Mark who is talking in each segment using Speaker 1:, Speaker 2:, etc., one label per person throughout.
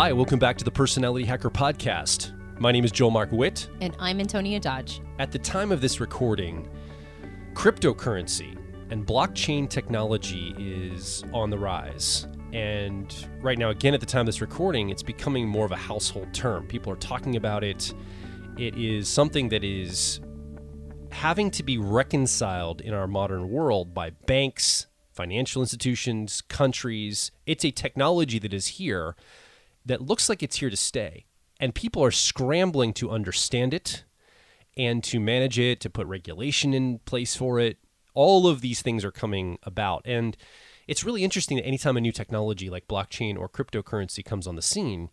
Speaker 1: Hi, welcome back to the Personality Hacker Podcast. My name is Joel Mark Witt.
Speaker 2: And I'm Antonia Dodge.
Speaker 1: At the time of this recording, cryptocurrency and blockchain technology is on the rise. And right now, again, at the time of this recording, it's becoming more of a household term. People are talking about it. It is something that is having to be reconciled in our modern world by banks, financial institutions, countries. It's a technology that is here that looks like it's here to stay. And people are scrambling to understand it and to manage it, to put regulation in place for it. All of these things are coming about. And it's really interesting that anytime a new technology like blockchain or cryptocurrency comes on the scene,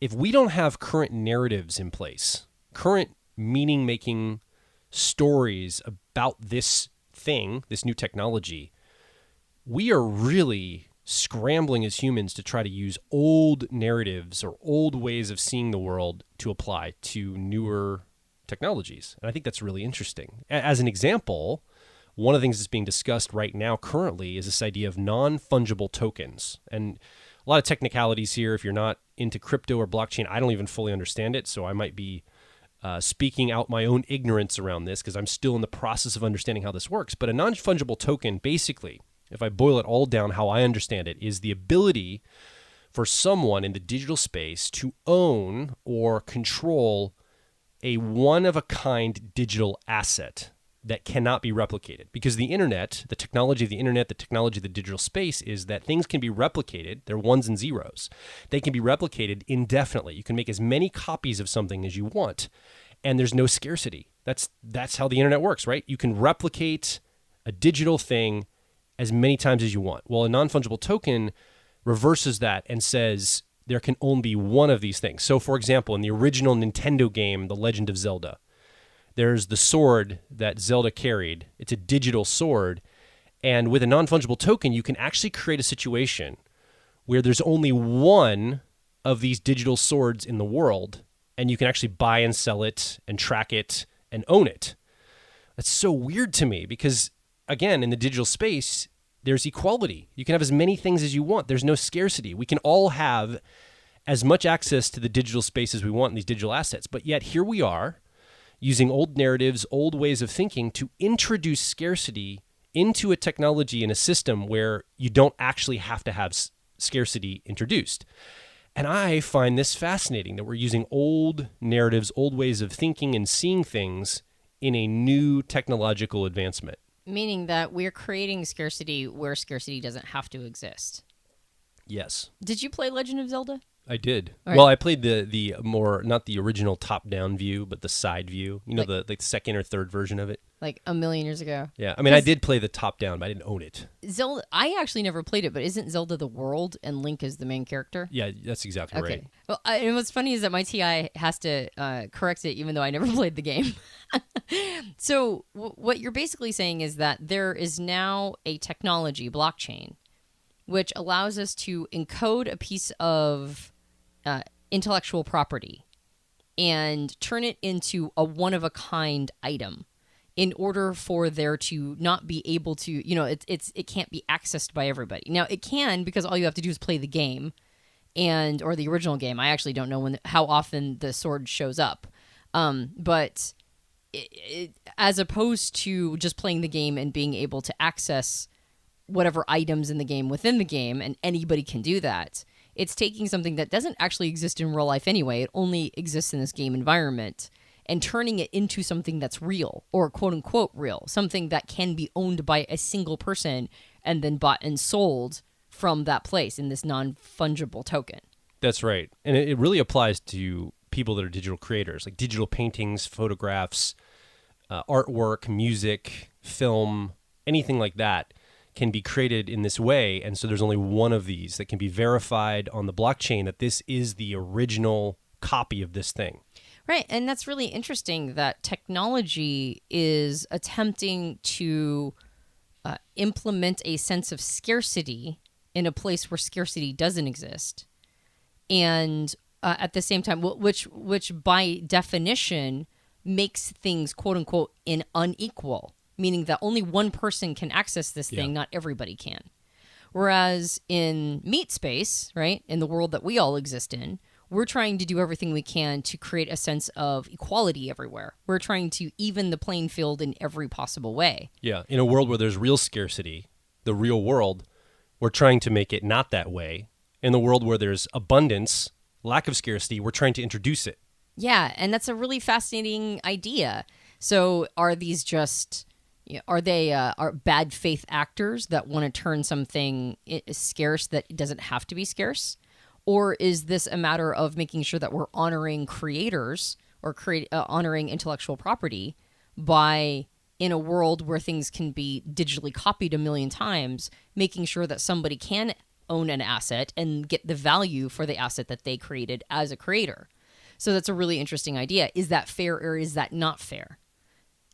Speaker 1: if we don't have current narratives in place, current meaning-making stories about this thing, this new technology, we are really scrambling as humans to try to use old narratives or old ways of seeing the world to apply to newer technologies. And I think that's really interesting. As an example, one of the things that's being discussed right now currently is this idea of non-fungible tokens. And a lot of technicalities here. If you're not into crypto or blockchain, I don't even fully understand it. So I might be speaking out my own ignorance around this because I'm still in the process of understanding how this works. But a non-fungible token, basically, if I boil it all down, how I understand it, is the ability for someone in the digital space to own or control a one-of-a-kind digital asset that cannot be replicated. Because the internet, the technology of the internet, the technology of the digital space is that things can be replicated. They're ones and zeros. They can be replicated indefinitely. You can make as many copies of something as you want, and there's no scarcity. That's how the internet works, right? You can replicate a digital thing as many times as you want. Well, a non-fungible token reverses that and says there can only be one of these things. So, for example, in the original Nintendo game, The Legend of Zelda, there's the sword that Zelda carried. It's a digital sword. And with a non-fungible token, you can actually create a situation where there's only one of these digital swords in the world, and you can actually buy and sell it and track it and own it. That's so weird to me because, again, in the digital space, there's equality. You can have as many things as you want. There's no scarcity. We can all have as much access to the digital space as we want in these digital assets. But yet here we are using old narratives, old ways of thinking to introduce scarcity into a technology and a system where you don't actually have to have scarcity introduced. And I find this fascinating that we're using old narratives, old ways of thinking and seeing things in a new technological advancement.
Speaker 2: Meaning that we're creating scarcity where scarcity doesn't have to exist.
Speaker 1: Yes.
Speaker 2: Did you play Legend of Zelda?
Speaker 1: I did.
Speaker 2: Right.
Speaker 1: Well, I played the more, not the original top-down view, but the side view. You know, the second or third version of it.
Speaker 2: Like a million years ago.
Speaker 1: Yeah. I mean, I did play the top-down, but I didn't own it.
Speaker 2: Zelda, I actually never played it, but isn't Zelda the world and Link is the main character?
Speaker 1: Yeah, that's exactly right.
Speaker 2: Well, and what's funny is that my TI has to correct it even though I never played the game. So what you're basically saying is that there is now a technology, blockchain, which allows us to encode a piece of intellectual property and turn it into a one-of-a-kind item in order for there to not be able to, it can't be accessed by everybody. Now, it can because all you have to do is play the game or the original game. I actually don't know how often the sword shows up. But as opposed to just playing the game and being able to access whatever items in the game within the game, and anybody can do that, it's taking something that doesn't actually exist in real life anyway. It only exists in this game environment and turning it into something that's real or quote unquote real, something that can be owned by a single person and then bought and sold from that place in this non-fungible token.
Speaker 1: That's right. And it really applies to people that are digital creators, like digital paintings, photographs, artwork, music, film, anything like that can be created in this way. And so there's only one of these that can be verified on the blockchain that this is the original copy of this thing.
Speaker 2: Right. And that's really interesting that technology is attempting to implement a sense of scarcity in a place where scarcity doesn't exist. And at the same time, which by definition makes things, quote unquote, unequal, meaning that only one person can access this thing, not everybody can. Whereas in meat space, right, in the world that we all exist in, we're trying to do everything we can to create a sense of equality everywhere. We're trying to even the playing field in every possible way.
Speaker 1: Yeah, in a world where there's real scarcity, the real world, we're trying to make it not that way. In the world where there's abundance, lack of scarcity, we're trying to introduce it.
Speaker 2: Yeah, and that's a really fascinating idea. So are these just, are they are bad faith actors that want to turn something scarce that doesn't have to be scarce? Or is this a matter of making sure that we're honoring creators or honoring intellectual property by, in a world where things can be digitally copied a million times, making sure that somebody can own an asset and get the value for the asset that they created as a creator? So that's a really interesting idea. Is that fair or is that not fair?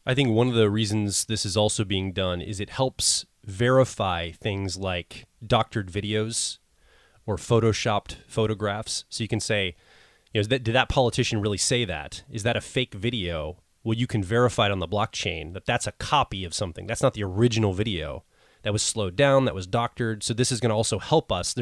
Speaker 1: I think one of the reasons this is also being done is it helps verify things like doctored videos or photoshopped photographs. So you can say, did that politician really say that? Is that a fake video? Well, you can verify it on the blockchain that that's a copy of something. That's not the original video. That was slowed down, that was doctored. So this is going to also help us.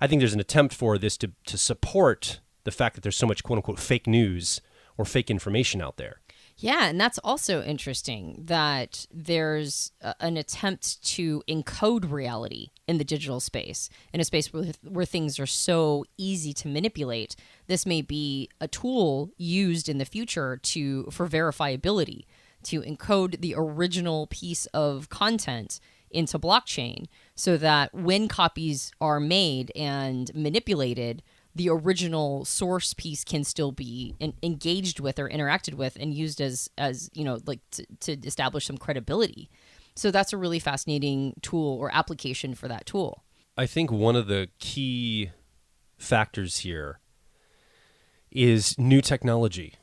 Speaker 1: I think there's an attempt for this to support the fact that there's so much quote unquote fake news or fake information out there.
Speaker 2: Yeah, and that's also interesting that there's an attempt to encode reality in the digital space, in a space where things are so easy to manipulate. This may be a tool used in the future for verifiability, to encode the original piece of content into blockchain so that when copies are made and manipulated, the original source piece can still be engaged with or interacted with and used as to establish some credibility. So that's a really fascinating tool or application for that tool.
Speaker 1: I think one of the key factors here is new technology.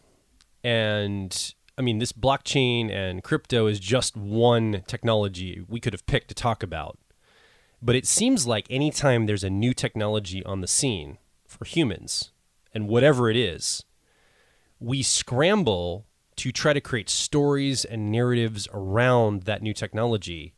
Speaker 1: And I mean, this blockchain and crypto is just one technology we could have picked to talk about. But it seems like anytime there's a new technology on the scene for humans, and whatever it is, we scramble to try to create stories and narratives around that new technology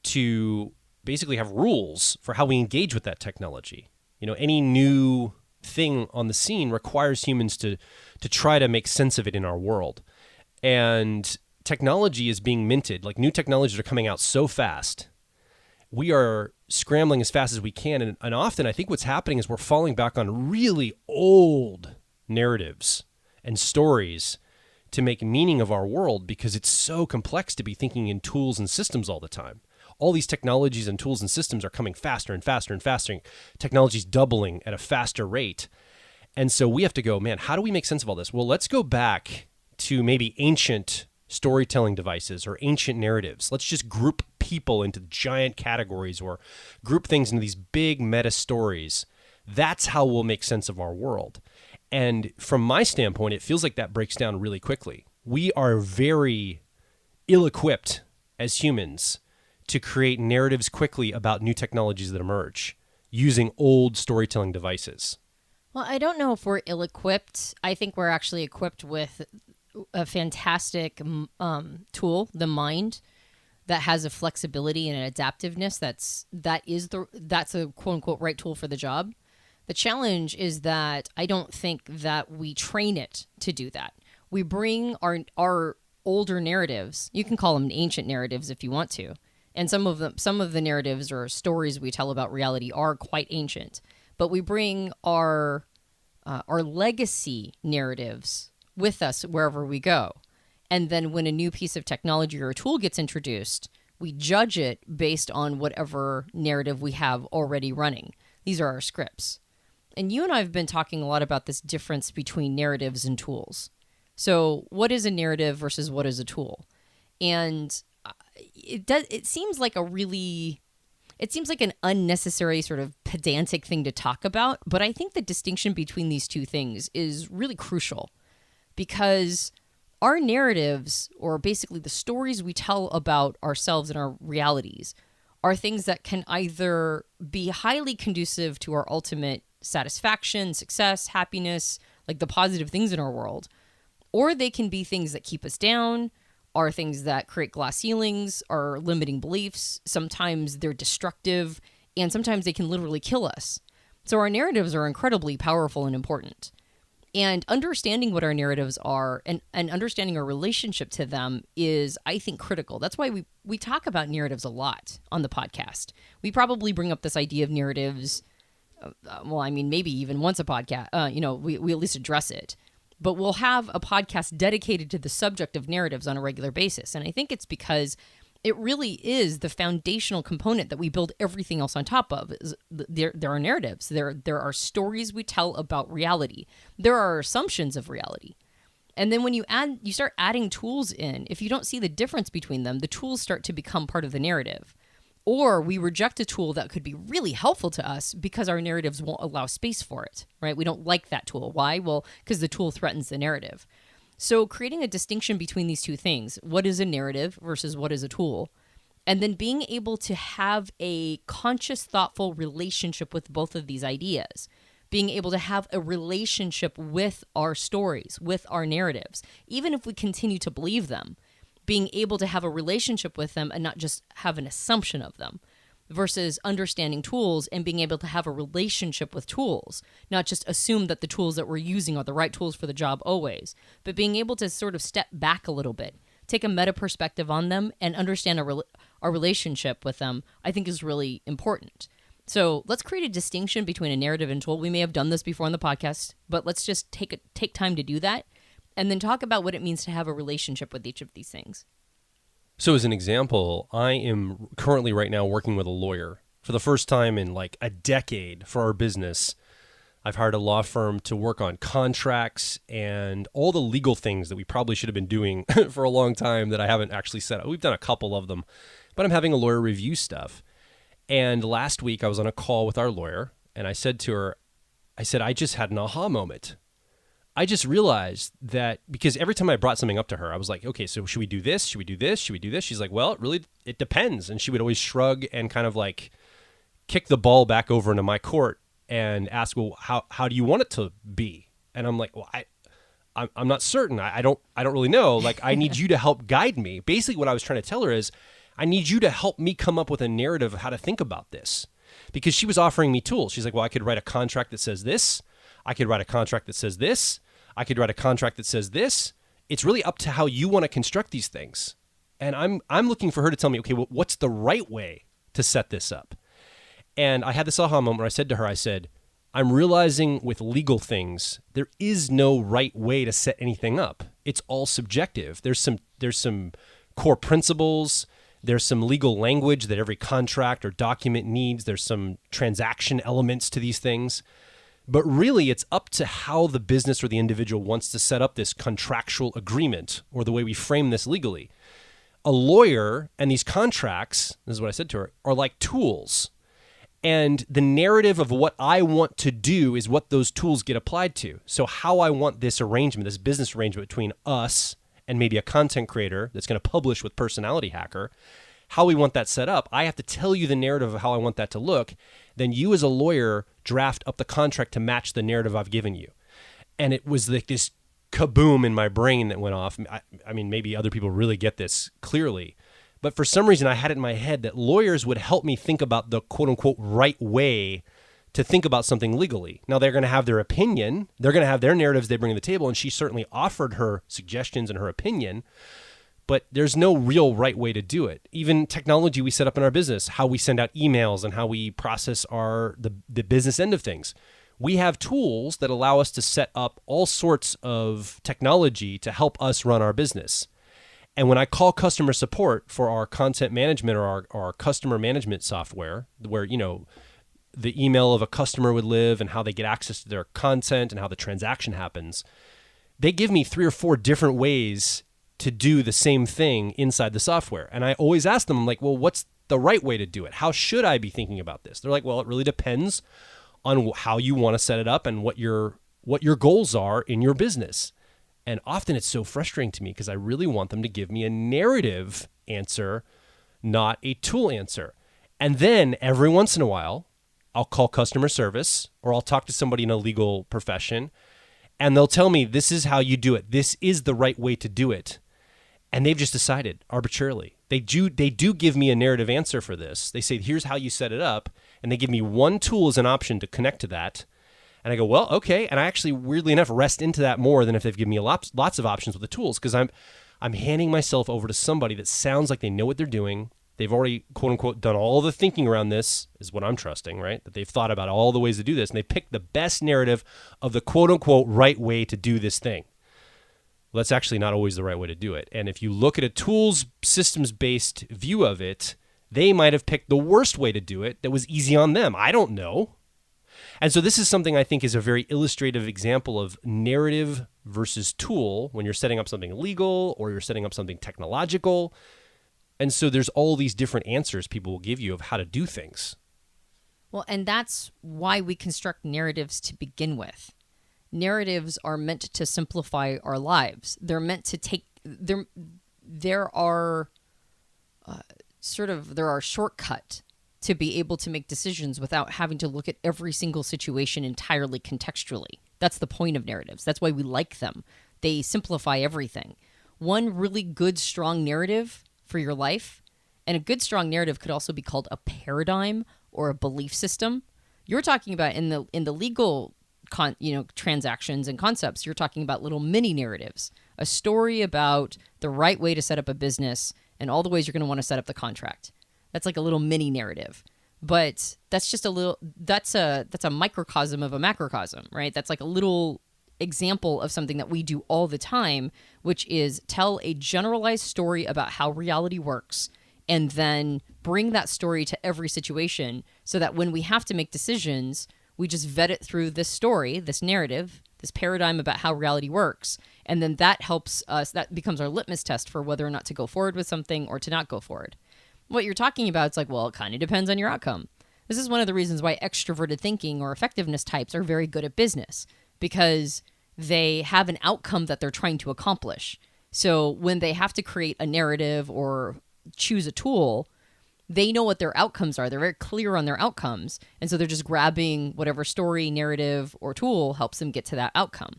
Speaker 1: to basically have rules for how we engage with that technology. Any new thing on the scene requires humans to try to make sense of it in our world. And technology is being minted, like new technologies are coming out so fast. We are scrambling as fast as we can. And often I think what's happening is we're falling back on really old narratives and stories to make meaning of our world because it's so complex to be thinking in tools and systems all the time. All these technologies and tools and systems are coming faster and faster and faster. Technology's doubling at a faster rate. And so we have to go, man, how do we make sense of all this? Well, let's go back to maybe ancient storytelling devices or ancient narratives. Let's just group people into giant categories or group things into these big meta stories. That's how we'll make sense of our world. And from my standpoint, it feels like that breaks down really quickly. We are very ill-equipped as humans to create narratives quickly about new technologies that emerge using old storytelling devices.
Speaker 2: Well, I don't know if we're ill-equipped. I think we're actually equipped with a fantastic tool, the mind, that has a flexibility and an adaptiveness that's a quote unquote right tool for the job. The challenge is that I don't think that we train it to do that. We bring our older narratives. You can call them ancient narratives if you want to, and some of the narratives or stories we tell about reality are quite ancient. But we bring our legacy narratives with us wherever we go. And then when a new piece of technology or a tool gets introduced, we judge it based on whatever narrative we have already running. These are our scripts. And you and I have been talking a lot about this difference between narratives and tools. So what is a narrative versus what is a tool? And it seems like an unnecessary sort of pedantic thing to talk about, but I think the distinction between these two things is really crucial because our narratives, or basically the stories we tell about ourselves and our realities, are things that can either be highly conducive to our ultimate satisfaction, success, happiness, like the positive things in our world, or they can be things that keep us down, are things that create glass ceilings, are limiting beliefs. Sometimes they're destructive And sometimes they can literally kill us. So our narratives are incredibly powerful and important. And understanding what our narratives are and understanding our relationship to them is, I think, critical. That's why we talk about narratives a lot on the podcast. We probably bring up this idea of narratives, maybe even once a podcast, we at least address it. But we'll have a podcast dedicated to the subject of narratives on a regular basis. And I think it's because it really is the foundational component that we build everything else on top of. There are narratives. There are stories we tell about reality. There are assumptions of reality. And then when you start adding tools in, if you don't see the difference between them, the tools start to become part of the narrative. Or we reject a tool that could be really helpful to us because our narratives won't allow space for it, right? We don't like that tool. Why? Well, because the tool threatens the narrative. So creating a distinction between these two things, what is a narrative versus what is a tool, and then being able to have a conscious, thoughtful relationship with both of these ideas, being able to have a relationship with our stories, with our narratives, even if we continue to believe them, being able to have a relationship with them and not just have an assumption of them, versus understanding tools and being able to have a relationship with tools, not just assume that the tools that we're using are the right tools for the job always, but being able to sort of step back a little bit, take a meta perspective on them and understand our relationship with them, I think is really important. So let's create a distinction between a narrative and tool. We may have done this before on the podcast, but let's just take time to do that and then talk about what it means to have a relationship with each of these things.
Speaker 1: So as an example, I am currently right now working with a lawyer. For the first time in like a decade for our business, I've hired a law firm to work on contracts and all the legal things that we probably should have been doing for a long time that I haven't actually set up. We've done a couple of them, but I'm having a lawyer review stuff. And last week I was on a call with our lawyer and I said to her, I just had an aha moment. I just realized that because every time I brought something up to her, I was like, okay, so should we do this? Should we do this? Should we do this? She's like, well, it depends. And she would always shrug and kind of like kick the ball back over into my court and ask, well, how do you want it to be? And I'm like, well, I'm not certain. I don't really know. Like, I need you to help guide me. Basically what I was trying to tell her is I need you to help me come up with a narrative of how to think about this, because she was offering me tools. She's like, well, I could write a contract that says this. I could write a contract that says this. I could write a contract that says this. It's really up to how you want to construct these things. And I'm looking for her to tell me, okay, well, what's the right way to set this up? And I had this aha moment where I said to her, I'm realizing with legal things, there is no right way to set anything up. It's all subjective. There's some core principles. There's some legal language that every contract or document needs. There's some transaction elements to these things. But really, it's up to how the business or the individual wants to set up this contractual agreement or the way we frame this legally. A lawyer and these contracts, this is what I said to her, are like tools. And the narrative of what I want to do is what those tools get applied to. So how I want this arrangement, this business arrangement between us and maybe a content creator that's going to publish with Personality Hacker, how we want that set up, I have to tell you the narrative of how I want that to look. Then you as a lawyer draft up the contract to match the narrative I've given you. And it was like this kaboom in my brain that went off. I mean, maybe other people really get this clearly. But for some reason, I had it in my head that lawyers would help me think about the quote-unquote right way to think about something legally. Now, they're going to have their opinion. They're going to have their narratives they bring to the table, and she certainly offered her suggestions and her opinion. But there's no real right way to do it. Even technology we set up in our business, how we send out emails and how we process the business end of things. We have tools that allow us to set up all sorts of technology to help us run our business. And when I call customer support for our content management or our customer management software, where, the email of a customer would live and how they get access to their content and how the transaction happens, they give me 3 or 4 different ways to do the same thing inside the software. And I always ask them, I'm like, well, what's the right way to do it? How should I be thinking about this? They're like, well, it really depends on how you want to set it up and what your goals are in your business. And often it's so frustrating to me because I really want them to give me a narrative answer, not a tool answer. And then every once in a while, I'll call customer service or I'll talk to somebody in a legal profession and they'll tell me, this is how you do it. This is the right way to do it. And they've just decided arbitrarily. They do give me a narrative answer for this. They say, here's how you set it up. And they give me one tool as an option to connect to that. And I go, well, okay. And I actually, weirdly enough, rest into that more than if they've given me lots of options with the tools, because I'm handing myself over to somebody that sounds like they know what they're doing. They've already, quote unquote, done all the thinking around this, is what I'm trusting, right? That they've thought about all the ways to do this, and they picked the best narrative of the quote unquote right way to do this thing. Well, that's actually not always the right way to do it. And if you look at a tools systems-based view of it, they might have picked the worst way to do it that was easy on them. I don't know. And so this is something I think is a very illustrative example of narrative versus tool when you're setting up something legal or you're setting up something technological. And so there's all these different answers people will give you of how to do things.
Speaker 2: Well, and that's why we construct narratives to begin with. Narratives are meant to simplify our lives. They're meant to take there are shortcut to be able to make decisions without having to look at every single situation entirely contextually. That's the point of narratives. That's why we like them. They simplify everything. One really good, strong narrative for your life, and a good, strong narrative could also be called a paradigm or a belief system. You're talking about in the legal transactions and concepts, you're talking about little mini narratives, a story about the right way to set up a business and all the ways you're going to want to set up the contract. That's like a little mini narrative, but that's a microcosm of a macrocosm, right? That's like a little example of something that we do all the time, which is tell a generalized story about how reality works and then bring that story to every situation so that when we have to make decisions, we just vet it through this story, this narrative, this paradigm about how reality works. And then that helps us, that becomes our litmus test for whether or not to go forward with something or to not go forward. What you're talking about, it's like, well, it kind of depends on your outcome. This is one of the reasons why extroverted thinking or effectiveness types are very good at business, because they have an outcome that they're trying to accomplish. So when they have to create a narrative or choose a tool, they know what their outcomes are. They're very clear on their outcomes. And so they're just grabbing whatever story, narrative, or tool helps them get to that outcome.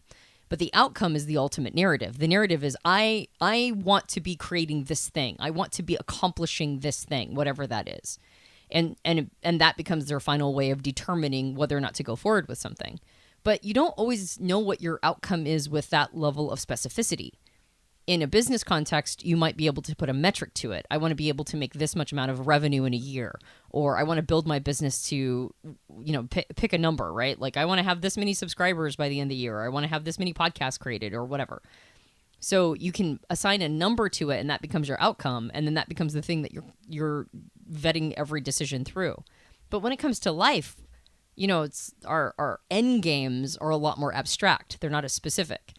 Speaker 2: But the outcome is the ultimate narrative. The narrative is, I want to be creating this thing. I want to be accomplishing this thing, whatever that is. And that becomes their final way of determining whether or not to go forward with something. But you don't always know what your outcome is with that level of specificity. In a business context, you might be able to put a metric to it. I want to be able to make this much amount of revenue in a year, or I want to build my business to, pick a number, right? Like I want to have this many subscribers by the end of the year, or I want to have this many podcasts created, or whatever. So you can assign a number to it, and that becomes your outcome, and then that becomes the thing that you're vetting every decision through. But when it comes to life, it's our end games are a lot more abstract. They're not as specific.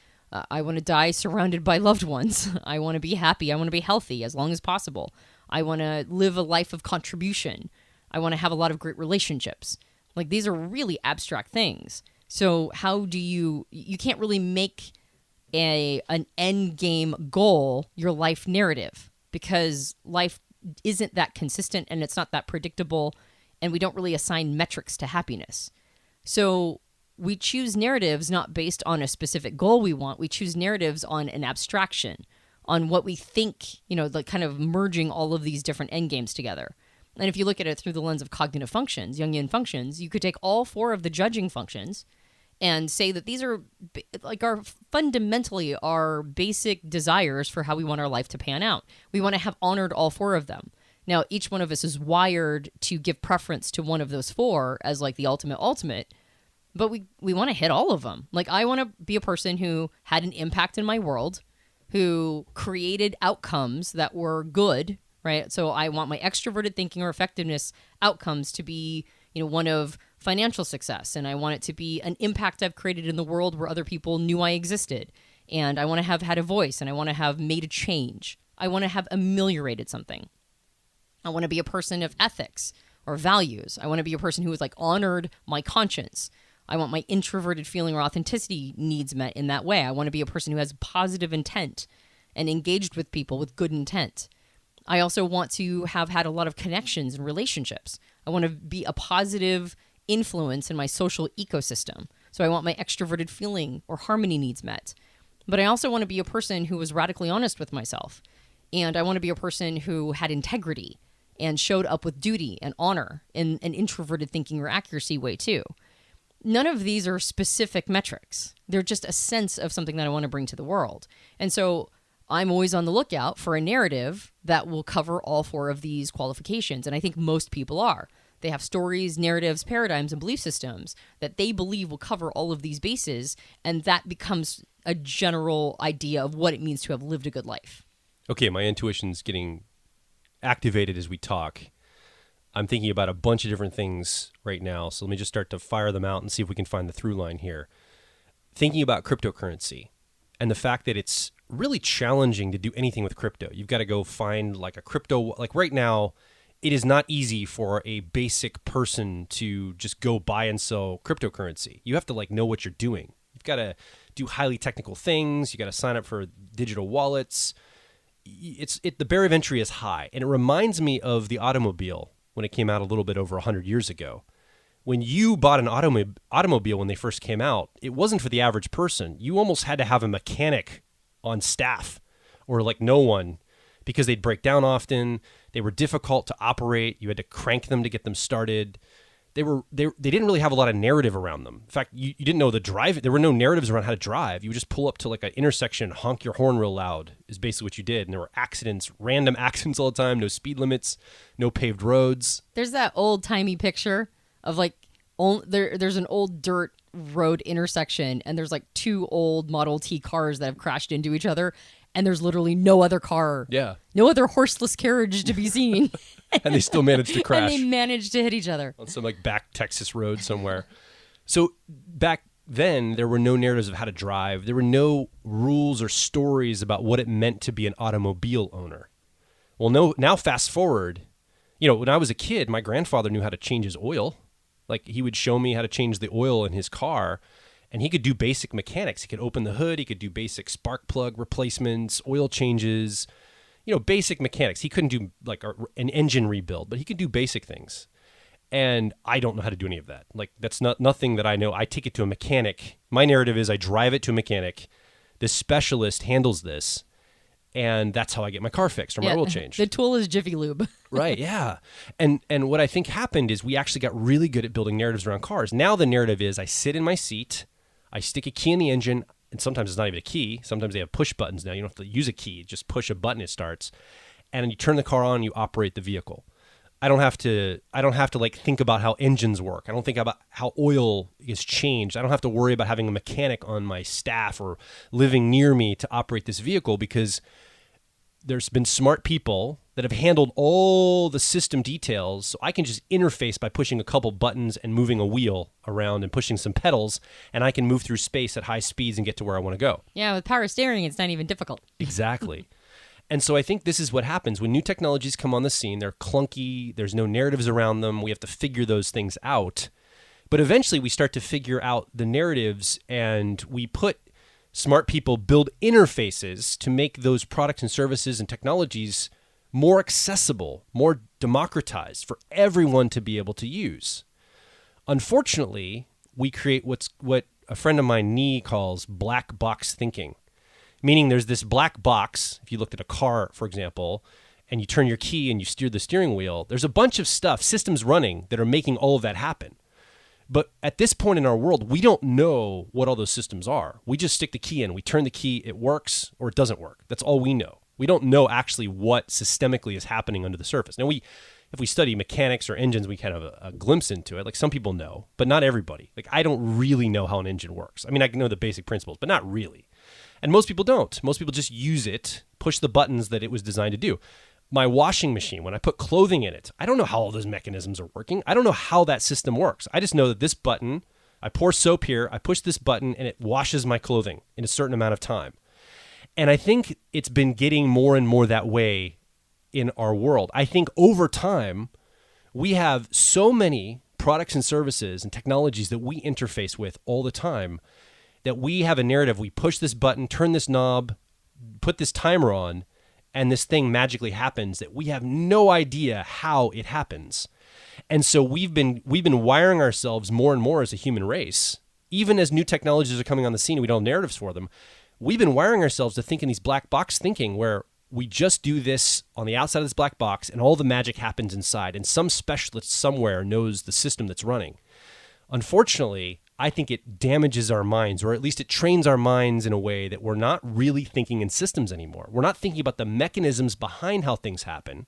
Speaker 2: I want to die surrounded by loved ones. I want to be happy. I want to be healthy as long as possible. I want to live a life of contribution. I want to have a lot of great relationships. Like, these are really abstract things. So how do you can't really make an end game goal your life narrative, because life isn't that consistent and it's not that predictable, and we don't really assign metrics to happiness. So we choose narratives not based on a specific goal we want. We choose narratives on an abstraction, on what we think, like kind of merging all of these different end games together. And if you look at it through the lens of cognitive functions, Jungian functions, you could take all 4 of the judging functions and say that these are like fundamentally our basic desires for how we want our life to pan out. We want to have honored all 4 of them. Now, each one of us is wired to give preference to one of those 4 as like the ultimate, but we want to hit all of them. Like, I want to be a person who had an impact in my world, who created outcomes that were good, right? So I want my extroverted thinking or effectiveness outcomes to be, one of financial success. And I want it to be an impact I've created in the world where other people knew I existed. And I want to have had a voice, and I want to have made a change. I want to have ameliorated something. I want to be a person of ethics or values. I want to be a person who has like honored my conscience. I want my introverted feeling or authenticity needs met in that way. I want to be a person who has positive intent and engaged with people with good intent. I also want to have had a lot of connections and relationships. I want to be a positive influence in my social ecosystem. So I want my extroverted feeling or harmony needs met. But I also want to be a person who is radically honest with myself And I want to be a person who had integrity and showed up with duty and honor in an introverted thinking or accuracy way too. None of these are specific metrics. They're just a sense of something that I want to bring to the world. And so I'm always on the lookout for a narrative that will cover all 4 of these qualifications. And I think most people are. They have stories, narratives, paradigms, and belief systems that they believe will cover all of these bases. And that becomes a general idea of what it means to have lived a good life.
Speaker 1: Okay, my intuition's getting activated as we talk. I'm thinking about a bunch of different things right now. So let me just start to fire them out and see if we can find the through line here. Thinking about cryptocurrency and the fact that it's really challenging to do anything with crypto. You've got to go find like a crypto, like right now, it is not easy for a basic person to just go buy and sell cryptocurrency. You have to like know what you're doing. You've got to do highly technical things. You got to sign up for digital wallets. The barrier of entry is high. And it reminds me of the automobile when it came out a little bit over 100 years ago. When you bought an automobile when they first came out, it wasn't for the average person. You almost had to have a mechanic on staff or like no one, because they'd break down often. They were difficult to operate. You had to crank them to get them started. They didn't really have a lot of narrative around them. In fact, you didn't know the drive. There were no narratives around how to drive. You would just pull up to like an intersection, honk your horn real loud is basically what you did. And there were accidents, random accidents all the time, no speed limits, no paved roads.
Speaker 2: There's that old-timey picture of like, there's an old dirt road intersection and there's like 2 old Model T cars that have crashed into each other. And there's literally no other car.
Speaker 1: Yeah.
Speaker 2: No other horseless carriage to be seen.
Speaker 1: And they still managed to crash.
Speaker 2: And they managed to hit each other.
Speaker 1: On some like back Texas road somewhere. So back then, there were no narratives of how to drive. There were no rules or stories about what it meant to be an automobile owner. Well, no. Now fast forward, when I was a kid, my grandfather knew how to change his oil. Like he would show me how to change the oil in his car. And he could do basic mechanics. He could open the hood. He could do basic spark plug replacements, oil changes, basic mechanics. He couldn't do like an engine rebuild, but he could do basic things. And I don't know how to do any of that. Like that's nothing that I know. I take it to a mechanic. My narrative is I drive it to a mechanic. This specialist handles this. And that's how I get my car fixed or my oil changed.
Speaker 2: The tool is Jiffy Lube.
Speaker 1: Right, yeah. And what I think happened is we actually got really good at building narratives around cars. Now the narrative is I sit in my seat, I stick a key in the engine, and sometimes it's not even a key. Sometimes they have push buttons now. You don't have to use a key. Just push a button, it starts. And you turn the car on, you operate the vehicle. I don't have to like think about how engines work. I don't think about how oil is changed. I don't have to worry about having a mechanic on my staff or living near me to operate this vehicle because there's been smart people that have handled all the system details. So I can just interface by pushing a couple buttons and moving a wheel around and pushing some pedals, and I can move through space at high speeds and get to where I want to go.
Speaker 2: Yeah, with power steering, it's not even difficult.
Speaker 1: Exactly. And so I think this is what happens when new technologies come on the scene. They're clunky. There's no narratives around them. We have to figure those things out. But eventually we start to figure out the narratives, and we put smart people build interfaces to make those products and services and technologies more accessible, more democratized for everyone to be able to use. Unfortunately, we create what a friend of mine, Nee, calls black box thinking, meaning there's this black box. If you looked at a car, for example, and you turn your key and you steer the steering wheel, there's a bunch of stuff, systems running that are making all of that happen. But at this point in our world, we don't know what all those systems are. We just stick the key in. We turn the key, it works or it doesn't work. That's all we know. We don't know actually what systemically is happening under the surface. Now, if we study mechanics or engines, we kind of have a glimpse into it. Like some people know, but not everybody. Like I don't really know how an engine works. I mean, I know the basic principles, but not really. And most people don't. Most people just use it, push the buttons that it was designed to do. My washing machine, when I put clothing in it, I don't know how all those mechanisms are working. I don't know how that system works. I just know that this button, I pour soap here, I push this button, and it washes my clothing in a certain amount of time. And I think it's been getting more and more that way in our world. I think over time, we have so many products and services and technologies that we interface with all the time that we have a narrative. We push this button, turn this knob, put this timer on, and this thing magically happens that we have no idea how it happens. And so we've been wiring ourselves more and more as a human race. Even as new technologies are coming on the scene and we don't have narratives for them, we've been wiring ourselves to think in these black box thinking where we just do this on the outside of this black box and all the magic happens inside, and some specialist somewhere knows the system that's running. Unfortunately, I think it damages our minds, or at least it trains our minds in a way that we're not really thinking in systems anymore. We're not thinking about the mechanisms behind how things happen.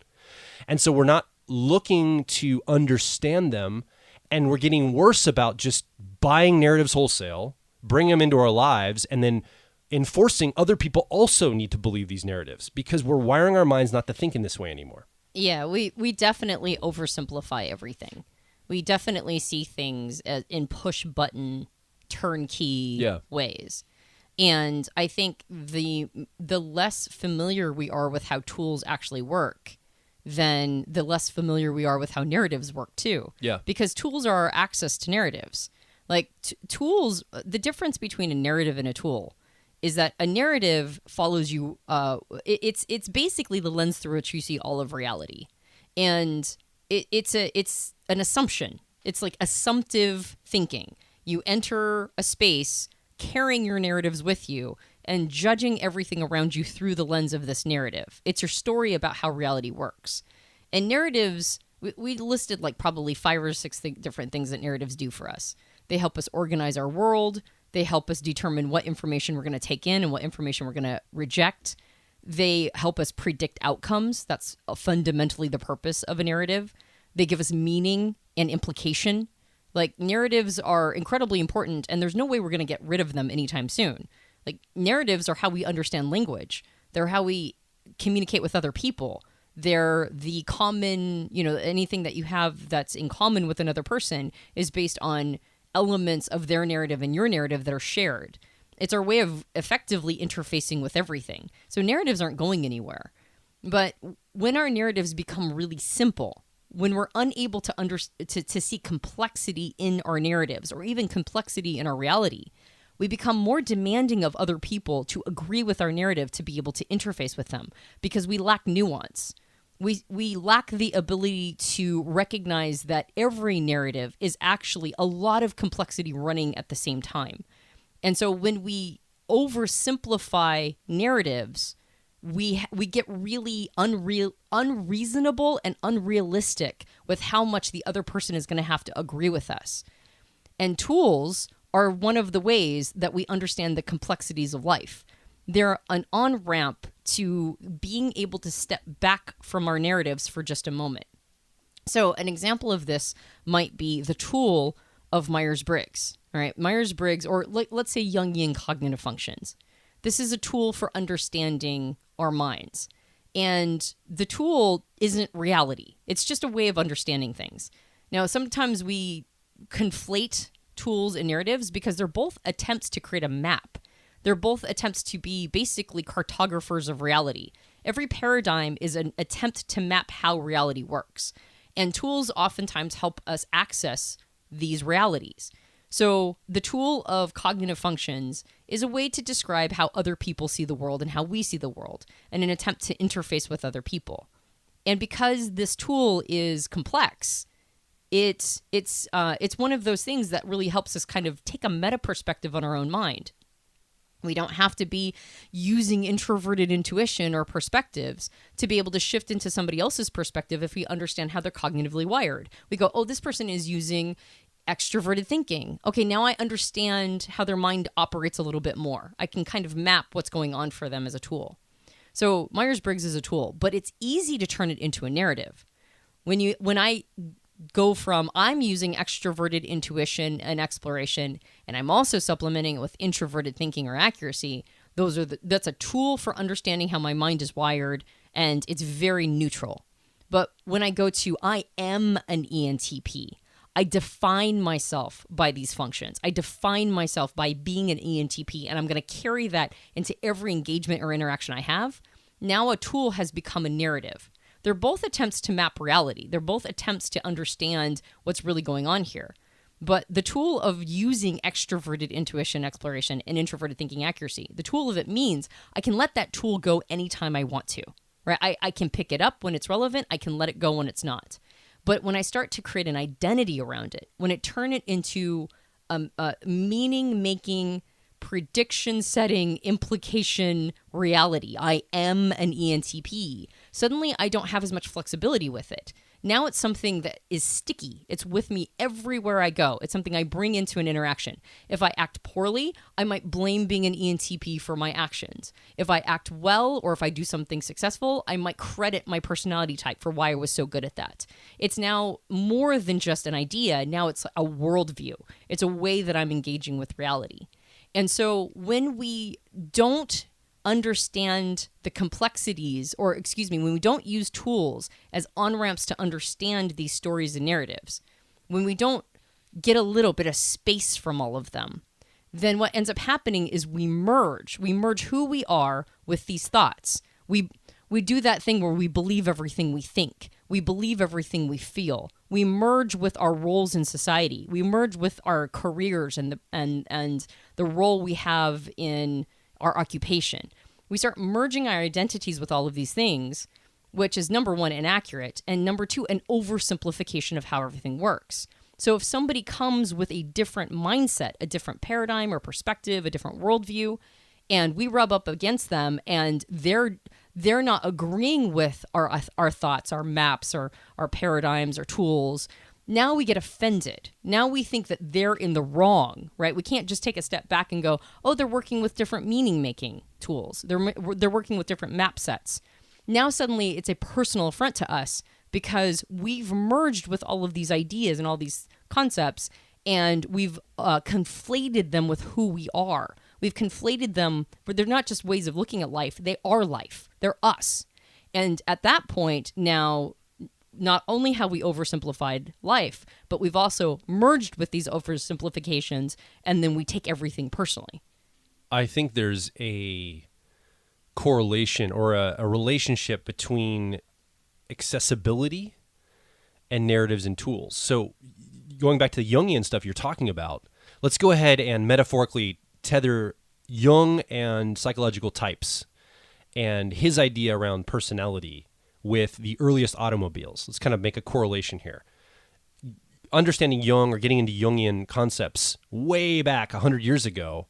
Speaker 1: And so we're not looking to understand them, and we're getting worse about just buying narratives wholesale, bring them into our lives, and then enforcing other people also need to believe these narratives because we're wiring our minds not to think in this way anymore.
Speaker 2: Yeah, we definitely oversimplify everything. We definitely see things in push button turnkey ways. And I think the less familiar we are with how tools actually work, then the less familiar we are with how narratives work too. Yeah. Because tools are our access to narratives. Like tools, the difference between a narrative and a tool is that a narrative follows you. It's basically the lens through which you see all of reality, and it's an assumption. It's like assumptive thinking. You enter a space carrying your narratives with you and judging everything around you through the lens of this narrative. It's your story about how reality works. And narratives, we listed like probably 5 or 6 different things that narratives do for us. They help us organize our world. They help us determine what information we're going to take in and what information we're going to reject. They help us predict outcomes. That's fundamentally the purpose of a narrative. They give us meaning and implication. Like, narratives are incredibly important, and there's no way we're going to get rid of them anytime soon. Like, narratives are how we understand language. They're how we communicate with other people. They're the common, anything that you have that's in common with another person is based on elements of their narrative and your narrative that are shared. It's our way of effectively interfacing with everything. So narratives aren't going anywhere. But when our narratives become really simple, when we're unable to see complexity in our narratives or even complexity in our reality, we become more demanding of other people to agree with our narrative to be able to interface with them because we lack nuance. We lack the ability to recognize that every narrative is actually a lot of complexity running at the same time. And so when we oversimplify narratives, we get really unreasonable and unrealistic with how much the other person is going to have to agree with us. And tools are one of the ways that we understand the complexities of life. They're an on-ramp to being able to step back from our narratives for just a moment. So an example of this might be the tool of Myers-Briggs. All right, Myers-Briggs, or let's say Jungian cognitive functions. This is a tool for understanding our minds. And the tool isn't reality. It's just a way of understanding things. Now, sometimes we conflate tools and narratives because they're both attempts to create a map. They're both attempts to be basically cartographers of reality. Every paradigm is an attempt to map how reality works. And tools oftentimes help us access these realities. So the tool of cognitive functions is a way to describe how other people see the world and how we see the world, and an attempt to interface with other people. And because this tool is complex, it's one of those things that really helps us kind of take a meta perspective on our own mind. We don't have to be using introverted intuition or perspectives to be able to shift into somebody else's perspective if we understand how they're cognitively wired. We go, oh, this person is using extroverted thinking. Okay, now I understand how their mind operates a little bit more. I can kind of map what's going on for them as a tool. So Myers-Briggs is a tool, but it's easy to turn it into a narrative. When I go from I'm using extroverted intuition and exploration, and I'm also supplementing it with introverted thinking or accuracy, that's a tool for understanding how my mind is wired, and it's very neutral. But when I go to I am an ENTP, I define myself by these functions. I define myself by being an ENTP, and I'm going to carry that into every engagement or interaction I have. Now a tool has become a narrative. They're both attempts to map reality. They're both attempts to understand what's really going on here. But the tool of using extroverted intuition, exploration, and introverted thinking accuracy, the tool of it means I can let that tool go anytime I want to. Right? I can pick it up when it's relevant. I can let it go when it's not. But when I start to create an identity around it, when I turn it into a meaning-making prediction setting implication reality. I am an ENTP. Suddenly I don't have as much flexibility with it. Now it's something that is sticky. It's with me everywhere I go. It's something I bring into an interaction. If I act poorly, I might blame being an ENTP for my actions. If I act well, or if I do something successful, I might credit my personality type for why I was so good at that. It's now more than just an idea. Now it's a worldview. It's a way that I'm engaging with reality. And so when we don't understand the complexities, or when we don't use tools as on-ramps to understand these stories and narratives, when we don't get a little bit of space from all of them, then what ends up happening is we merge who we are with these thoughts. We do that thing where we believe everything we think. We believe everything we feel. We merge with our roles in society. We merge with our careers and the role we have in our occupation. We start merging our identities with all of these things, which is number one, inaccurate, and number two, an oversimplification of how everything works. So if somebody comes with a different mindset, a different paradigm or perspective, a different worldview, and we rub up against them and they're not agreeing with our thoughts, our maps, our paradigms, our tools, now we get offended. Now we think that they're in the wrong, right? We can't just take a step back and go, oh, they're working with different meaning-making tools. They're working with different map sets. Now suddenly it's a personal affront to us because we've merged with all of these ideas and all these concepts, and we've conflated them with who we are. We've conflated them, but they're not just ways of looking at life. They are life. They're us. And at that point, now, not only have we oversimplified life, but we've also merged with these oversimplifications, and then we take everything personally.
Speaker 1: I think there's a correlation or a relationship between accessibility and narratives and tools. So going back to the Jungian stuff you're talking about, let's go ahead and metaphorically tether Jung and psychological types and his idea around personality with the earliest automobiles. Let's kind of make a correlation here. Understanding Jung or getting into Jungian concepts way back 100 years ago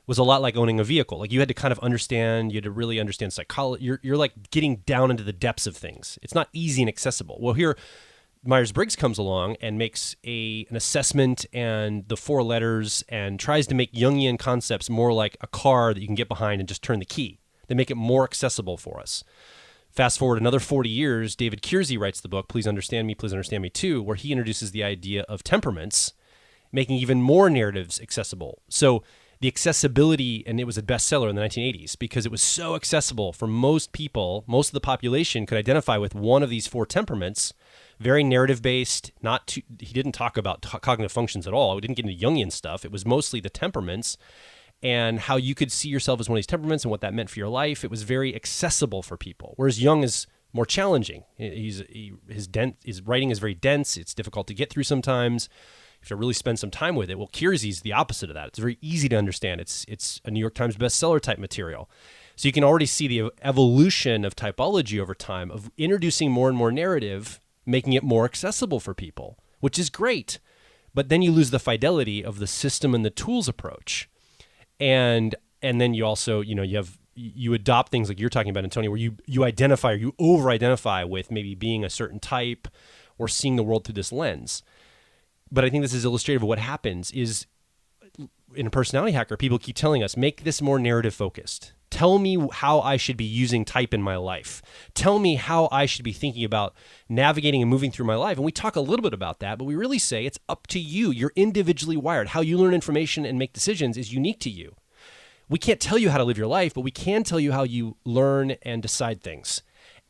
Speaker 1: was a lot like owning a vehicle. Like you had to kind of understand, you had to really understand psychology. You're like getting down into the depths of things. It's not easy and accessible. Well, here Myers-Briggs comes along and makes an assessment and the 4 letters and tries to make Jungian concepts more like a car that you can get behind and just turn the key. They make it more accessible for us. Fast forward another 40 years, David Kiersey writes the book, Please Understand Me Too, where he introduces the idea of temperaments, making even more narratives accessible. So the accessibility, and it was a bestseller in the 1980s because it was so accessible for most people, most of the population could identify with one of these 4 temperaments, very narrative-based. He didn't talk about cognitive functions at all. We didn't get into Jungian stuff. It was mostly the temperaments and how you could see yourself as one of these temperaments and what that meant for your life. It was very accessible for people, whereas Jung is more challenging. His writing is very dense. It's difficult to get through sometimes. You have to really spend some time with it. Well, Kiersey's the opposite of that. It's very easy to understand. It's a New York Times bestseller type material. So you can already see the evolution of typology over time of introducing more and more narrative, making it more accessible for people, which is great. But then you lose the fidelity of the system and the tools approach. And then you also, you adopt things like you're talking about, Antonia, where you identify or you over-identify with maybe being a certain type or seeing the world through this lens. But I think this is illustrative of what happens is in a personality hacker, people keep telling us, make this more narrative focused. Tell me how I should be using type in my life. Tell me how I should be thinking about navigating and moving through my life. And we talk a little bit about that, but we really say it's up to you. You're individually wired. How you learn information and make decisions is unique to you. We can't tell you how to live your life, but we can tell you how you learn and decide things.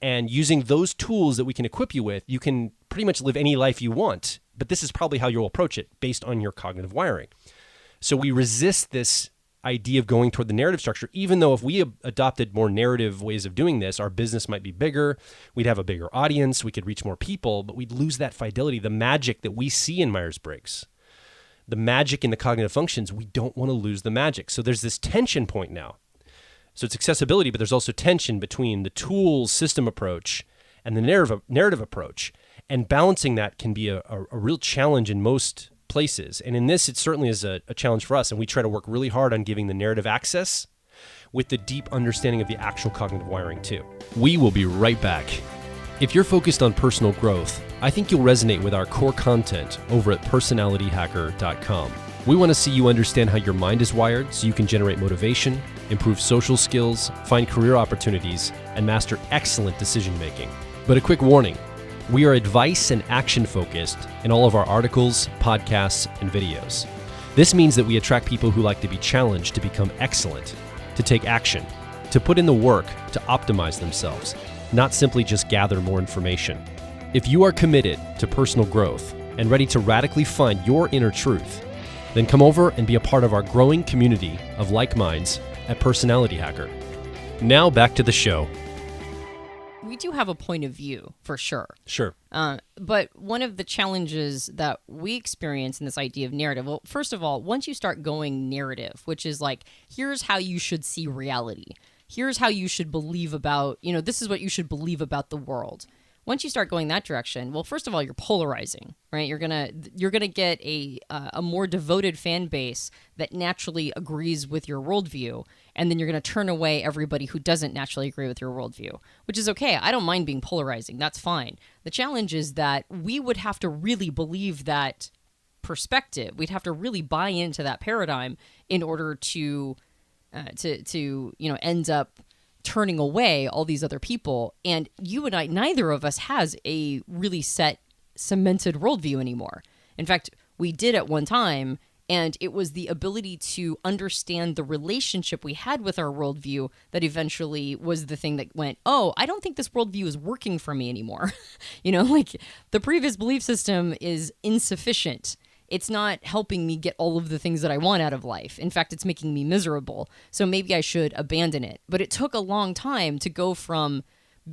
Speaker 1: And using those tools that we can equip you with, you can pretty much live any life you want. But this is probably how you'll approach it based on your cognitive wiring. So we resist this idea of going toward the narrative structure, even though if we adopted more narrative ways of doing this, our business might be bigger, we'd have a bigger audience, we could reach more people, but we'd lose that fidelity, the magic that we see in Myers-Briggs. The magic in the cognitive functions, we don't want to lose the magic. So there's this tension point now. So it's accessibility, but there's also tension between the tools system approach and the narrative approach. And balancing that can be a real challenge in most places. And in this, it certainly is a challenge for us. And we try to work really hard on giving the narrative access with the deep understanding of the actual cognitive wiring too. We will be right back. If you're focused on personal growth, I think you'll resonate with our core content over at personalityhacker.com. We want to see you understand how your mind is wired so you can generate motivation, improve social skills, find career opportunities, and master excellent decision making. But a quick warning, we are advice and action focused in all of our articles, podcasts, and videos. This means that we attract people who like to be challenged to become excellent, to take action, to put in the work to optimize themselves, not simply just gather more information. If you are committed to personal growth and ready to radically find your inner truth, then come over and be a part of our growing community of like minds at Personality Hacker. Now back to the show.
Speaker 2: We do have a point of view, for sure.
Speaker 1: Sure.
Speaker 2: But one of the challenges that we experience in this idea of narrative, well, first of all, once you start going narrative, which is like, here's how you should see reality. Here's how you should believe about, this is what you should believe about the world. Once you start going that direction, well, first of all, you're polarizing, right? You're gonna get a more devoted fan base that naturally agrees with your worldview, and then you're gonna turn away everybody who doesn't naturally agree with your worldview, which is okay. I don't mind being polarizing. That's fine. The challenge is that we would have to really believe that perspective. We'd have to really buy into that paradigm in order to end up turning away all these other people. And you and I, neither of us has a really cemented worldview anymore. In fact, we did at one time, and it was the ability to understand the relationship we had with our worldview that eventually was the thing that went, oh, I don't think this worldview is working for me anymore. Like the previous belief system is insufficient. It's not helping me get all of the things that I want out of life. In fact, it's making me miserable. So maybe I should abandon it. But it took a long time to go from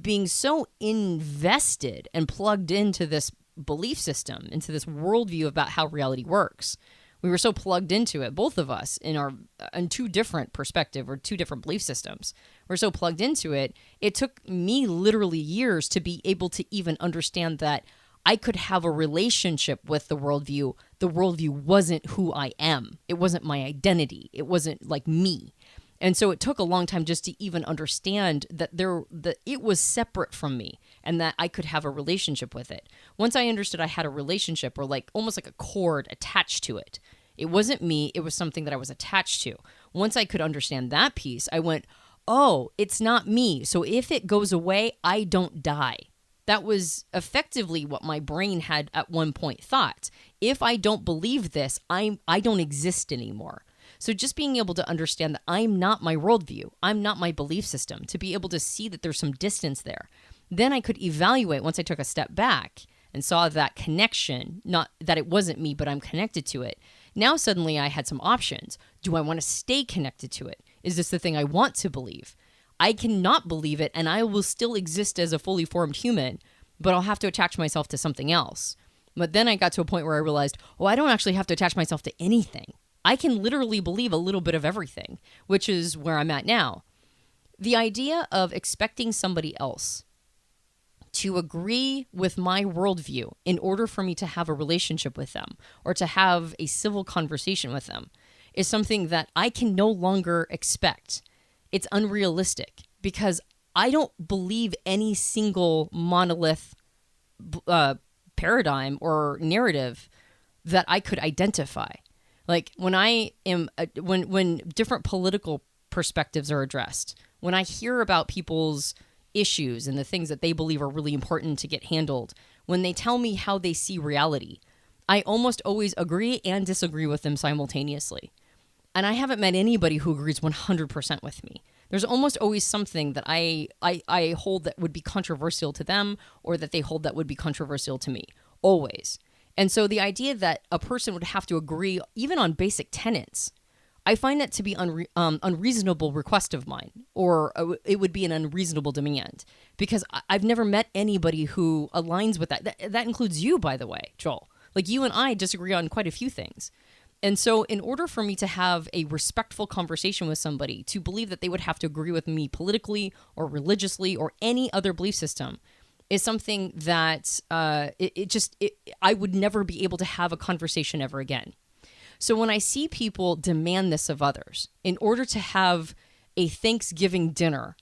Speaker 2: being so invested and plugged into this belief system, into this worldview about how reality works. We were so plugged into it, both of us, in two different perspectives or two different belief systems. We're so plugged into it. It took me literally years to be able to even understand that I could have a relationship with the worldview. The worldview wasn't who I am. It wasn't my identity. It wasn't like me. And so it took a long time just to even understand that it was separate from me and that I could have a relationship with it. Once I understood I had a relationship, or like almost like a cord attached to it. It wasn't me. It was something that I was attached to. Once I could understand that piece, I went, oh, it's not me. So if it goes away, I don't die. That was effectively what my brain had at one point thought. If I don't believe this, I don't exist anymore. So just being able to understand that I'm not my worldview, I'm not my belief system, to be able to see that there's some distance there. Then I could evaluate once I took a step back and saw that connection, not that it wasn't me, but I'm connected to it. Now suddenly I had some options. Do I want to stay connected to it? Is this the thing I want to believe? I cannot believe it, and I will still exist as a fully formed human, but I'll have to attach myself to something else. But then I got to a point where I realized, I don't actually have to attach myself to anything. I can literally believe a little bit of everything, which is where I'm at now. The idea of expecting somebody else to agree with my worldview in order for me to have a relationship with them or to have a civil conversation with them is something that I can no longer expect. It's unrealistic because I don't believe any single monolith paradigm or narrative that I could identify. Like when different political perspectives are addressed, when I hear about people's issues and the things that they believe are really important to get handled, when they tell me how they see reality, I almost always agree and disagree with them simultaneously. And I haven't met anybody who agrees 100% with me. There's almost always something that I hold that would be controversial to them or that they hold that would be controversial to me. Always. And so the idea that a person would have to agree even on basic tenets, I find that to be unreasonable request of mine, or it would be an unreasonable demand, because I've never met anybody who aligns with that. That includes you, by the way, Joel. Like you and I disagree on quite a few things. And so in order for me to have a respectful conversation with somebody, to believe that they would have to agree with me politically or religiously or any other belief system, is something that I would never be able to have a conversation ever again. So when I see people demand this of others in order to have a Thanksgiving dinner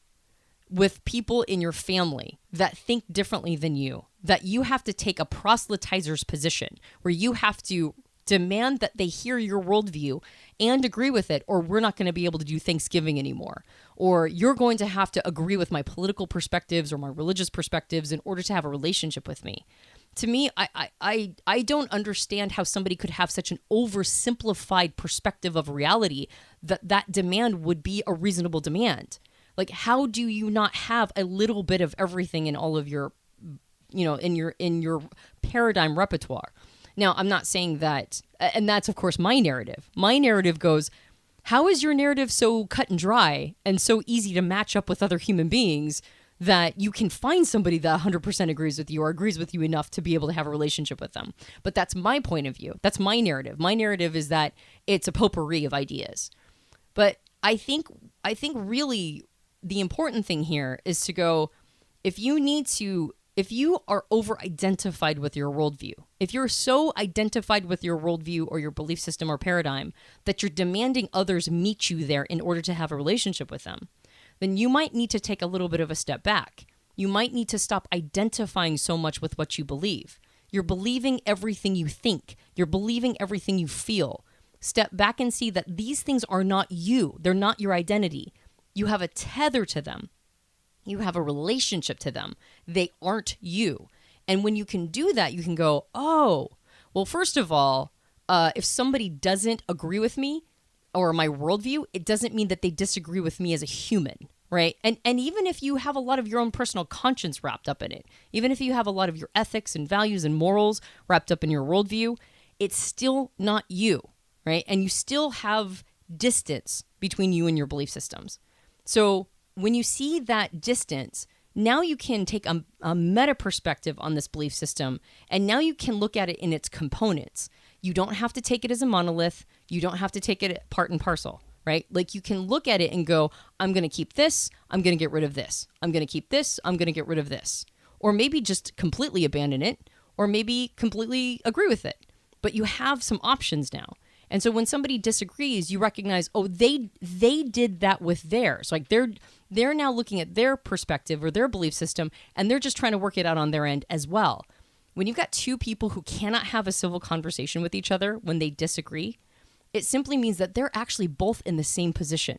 Speaker 2: with people in your family that think differently than you, that you have to take a proselytizer's position where you have to demand that they hear your worldview and agree with it, or we're not going to be able to do Thanksgiving anymore. Or you're going to have to agree with my political perspectives or my religious perspectives in order to have a relationship with me. To me, I don't understand how somebody could have such an oversimplified perspective of reality that demand would be a reasonable demand. Like, how do you not have a little bit of everything in all of your, in your paradigm repertoire? Now, I'm not saying that, and that's, of course, my narrative. My narrative goes, how is your narrative so cut and dry and so easy to match up with other human beings that you can find somebody that 100% agrees with you or agrees with you enough to be able to have a relationship with them? But that's my point of view. That's my narrative. My narrative is that it's a potpourri of ideas. But I think really the important thing here is to go, if you are over-identified with your worldview, if you're so identified with your worldview or your belief system or paradigm that you're demanding others meet you there in order to have a relationship with them, then you might need to take a little bit of a step back. You might need to stop identifying so much with what you believe. You're believing everything you think. You're believing everything you feel. Step back and see that these things are not you. They're not your identity. You have a tether to them. You have a relationship to them. They aren't you. And when you can do that, you can go, oh, well, first of all, if somebody doesn't agree with me or my worldview, it doesn't mean that they disagree with me as a human, right? And even if you have a lot of your own personal conscience wrapped up in it, even if you have a lot of your ethics and values and morals wrapped up in your worldview, it's still not you, right? And you still have distance between you and your belief systems. So when you see that distance, now you can take a meta perspective on this belief system, and now you can look at it in its components. You don't have to take it as a monolith. You don't have to take it part and parcel, right? Like, you can look at it and go, I'm going to keep this. I'm going to get rid of this. I'm going to keep this. I'm going to get rid of this. Or maybe just completely abandon it, or maybe completely agree with it. But you have some options now. And so when somebody disagrees, you recognize, oh, they did that with theirs. Like, they're now looking at their perspective or their belief system, and they're just trying to work it out on their end as well. When you've got two people who cannot have a civil conversation with each other when they disagree, it simply means that they're actually both in the same position.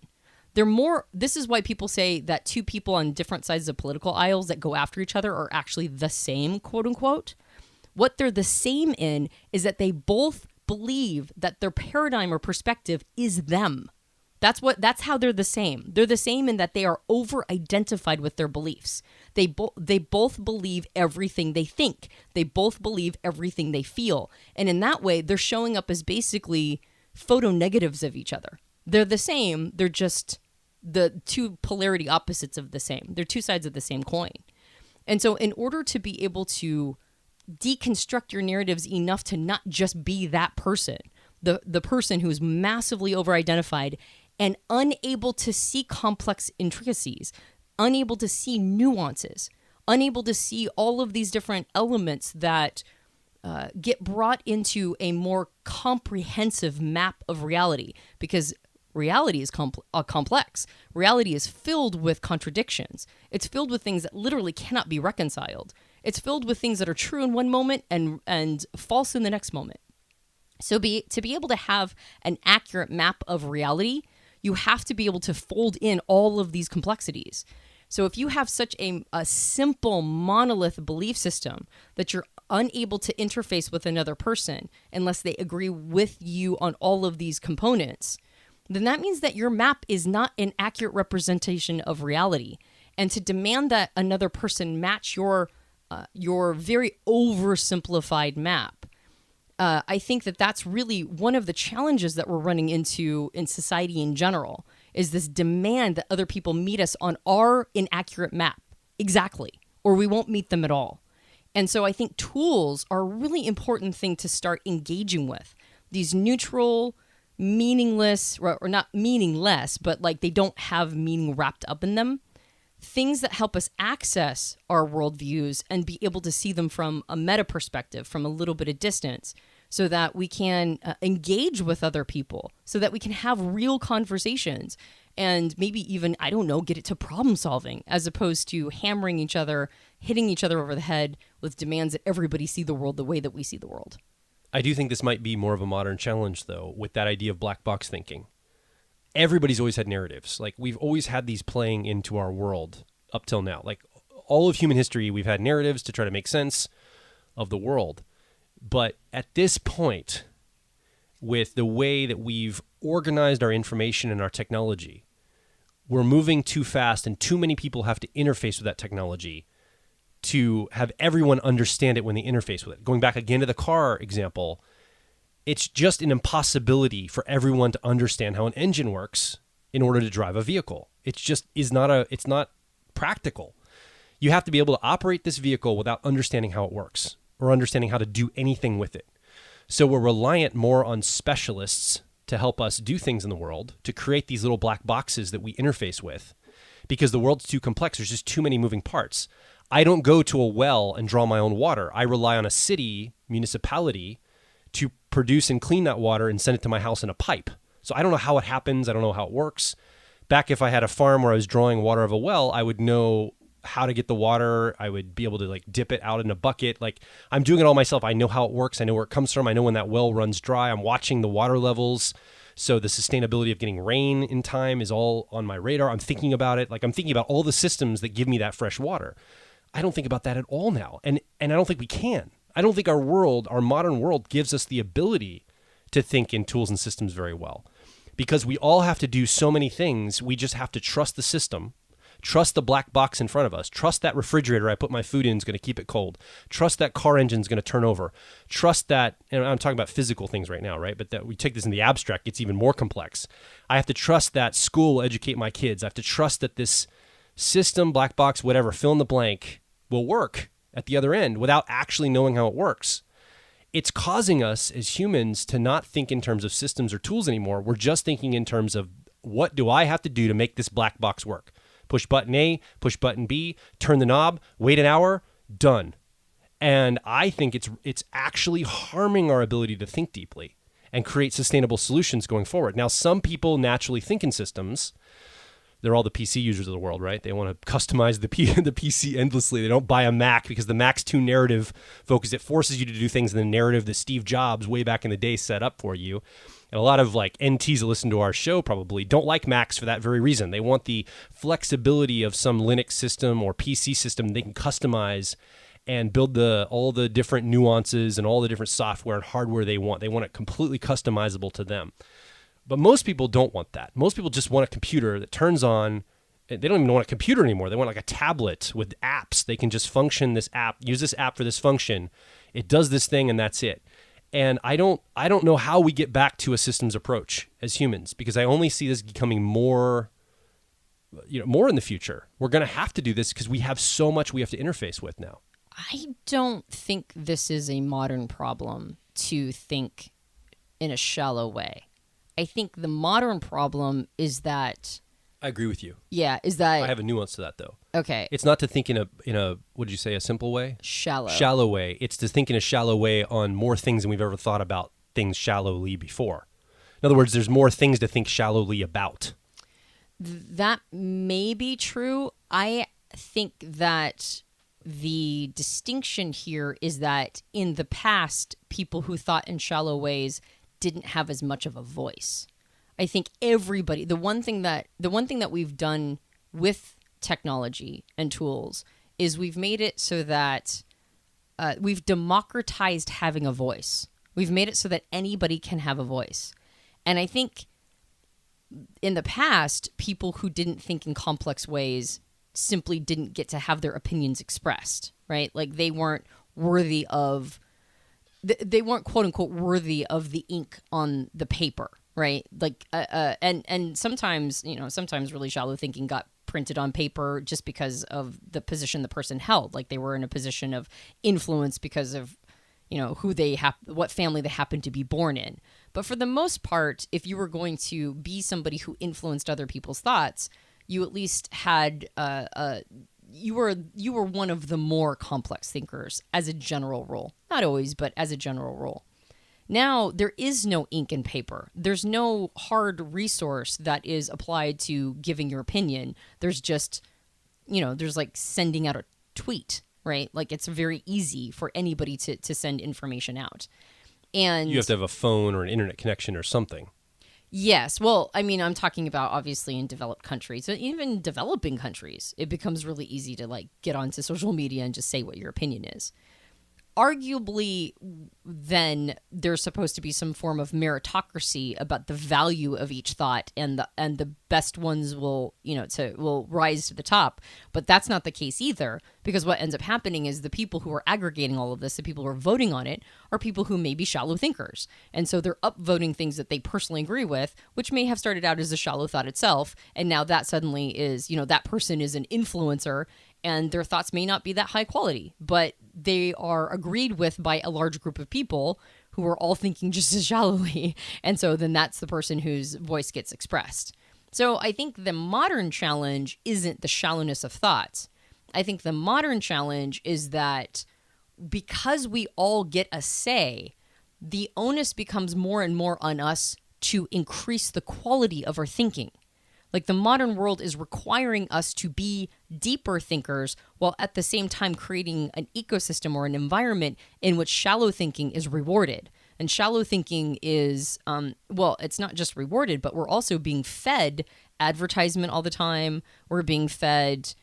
Speaker 2: This is why people say that two people on different sides of political aisles that go after each other are actually the same, quote unquote. What they're the same in is that they both believe that their paradigm or perspective is them. That's how they're the same. They're the same in that they are over-identified with their beliefs. They both believe everything they think. They both believe everything they feel. And in that way, they're showing up as basically photo-negatives of each other. They're the same. They're just the two polarity opposites of the same. They're two sides of the same coin. And so in order to be able to deconstruct your narratives enough to not just be that person, the person who's massively over-identified and unable to see complex intricacies, unable to see nuances, unable to see all of these different elements that get brought into a more comprehensive map of reality, because reality is complex. Reality is filled with contradictions. It's filled with things that literally cannot be reconciled. It's filled with things that are true in one moment and false in the next moment. So to be able to have an accurate map of reality, you have to be able to fold in all of these complexities. So if you have such a simple monolith belief system that you're unable to interface with another person unless they agree with you on all of these components, then that means that your map is not an accurate representation of reality. And to demand that another person match your very oversimplified map, I think that that's really one of the challenges that we're running into in society in general, is this demand that other people meet us on our inaccurate map exactly, or we won't meet them at all. And so I think tools are a really important thing to start engaging with. These neutral, meaningless, or not meaningless, but like they don't have meaning wrapped up in them, things that help us access our worldviews and be able to see them from a meta perspective, from a little bit of distance, so that we can engage with other people, so that we can have real conversations and maybe even, I don't know, get it to problem solving as opposed to hammering each other, hitting each other over the head with demands that everybody see the world the way that we see the world.
Speaker 1: I do think this might be more of a modern challenge, though, with that idea of black box thinking. Everybody's always had narratives. Like, we've always had these playing into our world up till now. Like, all of human history, we've had narratives to try to make sense of the world. But at this point, with the way that we've organized our information and our technology, we're moving too fast and too many people have to interface with that technology to have everyone understand it when they interface with it. Going back again to the car example, it's just an impossibility for everyone to understand how an engine works in order to drive a vehicle. It's not practical. You have to be able to operate this vehicle without understanding how it works or understanding how to do anything with it. So we're reliant more on specialists to help us do things in the world, to create these little black boxes that we interface with, because the world's too complex. There's just too many moving parts. I don't go to a well and draw my own water. I rely on a city, municipality, to produce and clean that water and send it to my house in a pipe. So I don't know how it happens. I don't know how it works. Back if I had a farm where I was drawing water of a well, I would know how to get the water. I would be able to like dip it out in a bucket. Like, I'm doing it all myself. I know how it works. I know where it comes from. I know when that well runs dry. I'm watching the water levels. So the sustainability of getting rain in time is all on my radar. I'm thinking about it. Like, I'm thinking about all the systems that give me that fresh water. I don't think about that at all now. And I don't think we can. I don't think our world, our modern world, gives us the ability to think in tools and systems very well, because we all have to do so many things. We just have to trust the system, trust the black box in front of us, trust that refrigerator I put my food in is going to keep it cold, trust that car engine is going to turn over, trust that, and I'm talking about physical things right now, right? But that we take this in the abstract, it's even more complex. I have to trust that school will educate my kids. I have to trust that this system, black box, whatever, fill in the blank, will work at the other end without actually knowing how it works. It's causing us as humans to not think in terms of systems or tools anymore. We're just thinking in terms of, what do I have to do to make this black box work? Push button A, push button B, turn the knob, wait an hour, done. And I think it's actually harming our ability to think deeply and create sustainable solutions going forward. Now, some people naturally think in systems. They're all the PC users of the world, right? They want to customize the PC endlessly. They don't buy a Mac because the Mac's too narrative focused. It forces you to do things in the narrative that Steve Jobs way back in the day set up for you. And a lot of like NTs that listen to our show probably don't like Macs for that very reason. They want the flexibility of some Linux system or PC system they can customize and build all the different nuances and all the different software and hardware they want. They want it completely customizable to them. But most people don't want that. Most people just want a computer that turns on. They don't even want a computer anymore. They want like a tablet with apps. They can just function this app, use this app for this function. It does this thing and that's it. And I don't know how we get back to a systems approach as humans, because I only see this becoming more in the future. We're going to have to do this because we have so much we have to interface with now.
Speaker 2: I don't think this is a modern problem to think in a shallow way. I think the modern problem is that...
Speaker 1: I agree with you.
Speaker 2: Yeah, is that...
Speaker 1: I have a nuance to that, though.
Speaker 2: Okay.
Speaker 1: It's not to think in a what did you say, a simple way?
Speaker 2: Shallow
Speaker 1: way. It's to think in a shallow way on more things than we've ever thought about things shallowly before. In other words, there's more things to think shallowly about.
Speaker 2: That may be true. I think that the distinction here is that in the past, people who thought in shallow ways didn't have as much of a voice. I think everybody, the one thing that we've done with technology and tools is we've made it so that we've democratized having a voice. We've made it so that anybody can have a voice. And I think in the past, people who didn't think in complex ways simply didn't get to have their opinions expressed, right? Like they weren't worthy of... They weren't quote unquote worthy of the ink on the paper, right? Like, and sometimes really shallow thinking got printed on paper just because of the position the person held. Like they were in a position of influence because of, what family they happened to be born in. But for the most part, if you were going to be somebody who influenced other people's thoughts, you at least had you were one of the more complex thinkers as a general rule. Not always, but as a general rule. Now, there is no ink and paper. There's no hard resource that is applied to giving your opinion. There's just, there's like sending out a tweet, right? Like it's very easy for anybody to send information out. And
Speaker 1: you have to have a phone or an internet connection or something.
Speaker 2: Yes. Well, I mean, I'm talking about obviously in developed countries. So even developing countries, it becomes really easy to like get onto social media and just say what your opinion is. Arguably, then there's supposed to be some form of meritocracy about the value of each thought, and the best ones will will rise to the top. But that's not the case either, because what ends up happening is the people who are aggregating all of this, the people who are voting on it, are people who may be shallow thinkers, and so they're upvoting things that they personally agree with, which may have started out as a shallow thought itself, and now that suddenly is that person is an influencer. And their thoughts may not be that high quality, but they are agreed with by a large group of people who are all thinking just as shallowly. And so then that's the person whose voice gets expressed. So I think the modern challenge isn't the shallowness of thoughts. I think the modern challenge is that because we all get a say, the onus becomes more and more on us to increase the quality of our thinking. Like the modern world is requiring us to be deeper thinkers while at the same time creating an ecosystem or an environment in which shallow thinking is rewarded. And shallow thinking is, it's not just rewarded, but we're also being fed advertisement all the time. We're being fed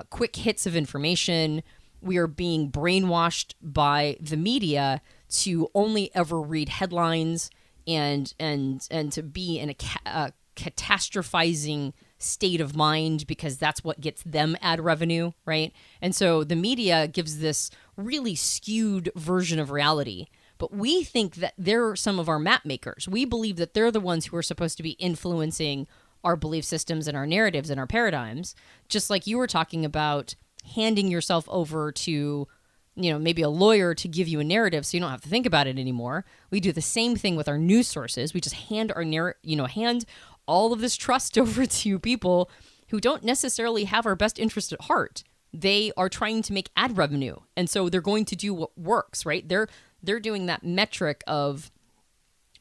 Speaker 2: quick hits of information. We are being brainwashed by the media to only ever read headlines and to be in a catastrophizing state of mind because that's what gets them ad revenue, right? And so the media gives this really skewed version of reality, but we think that they're some of our map makers. We believe that they're the ones who are supposed to be influencing our belief systems and our narratives and our paradigms, just like you were talking about handing yourself over to maybe a lawyer to give you a narrative so you don't have to think about it anymore. We do the same thing with our news sources. We just hand our hand all of this trust over to people who don't necessarily have our best interest at heart. They are trying to make ad revenue. And so they're going to do what works, right? They're doing that metric of,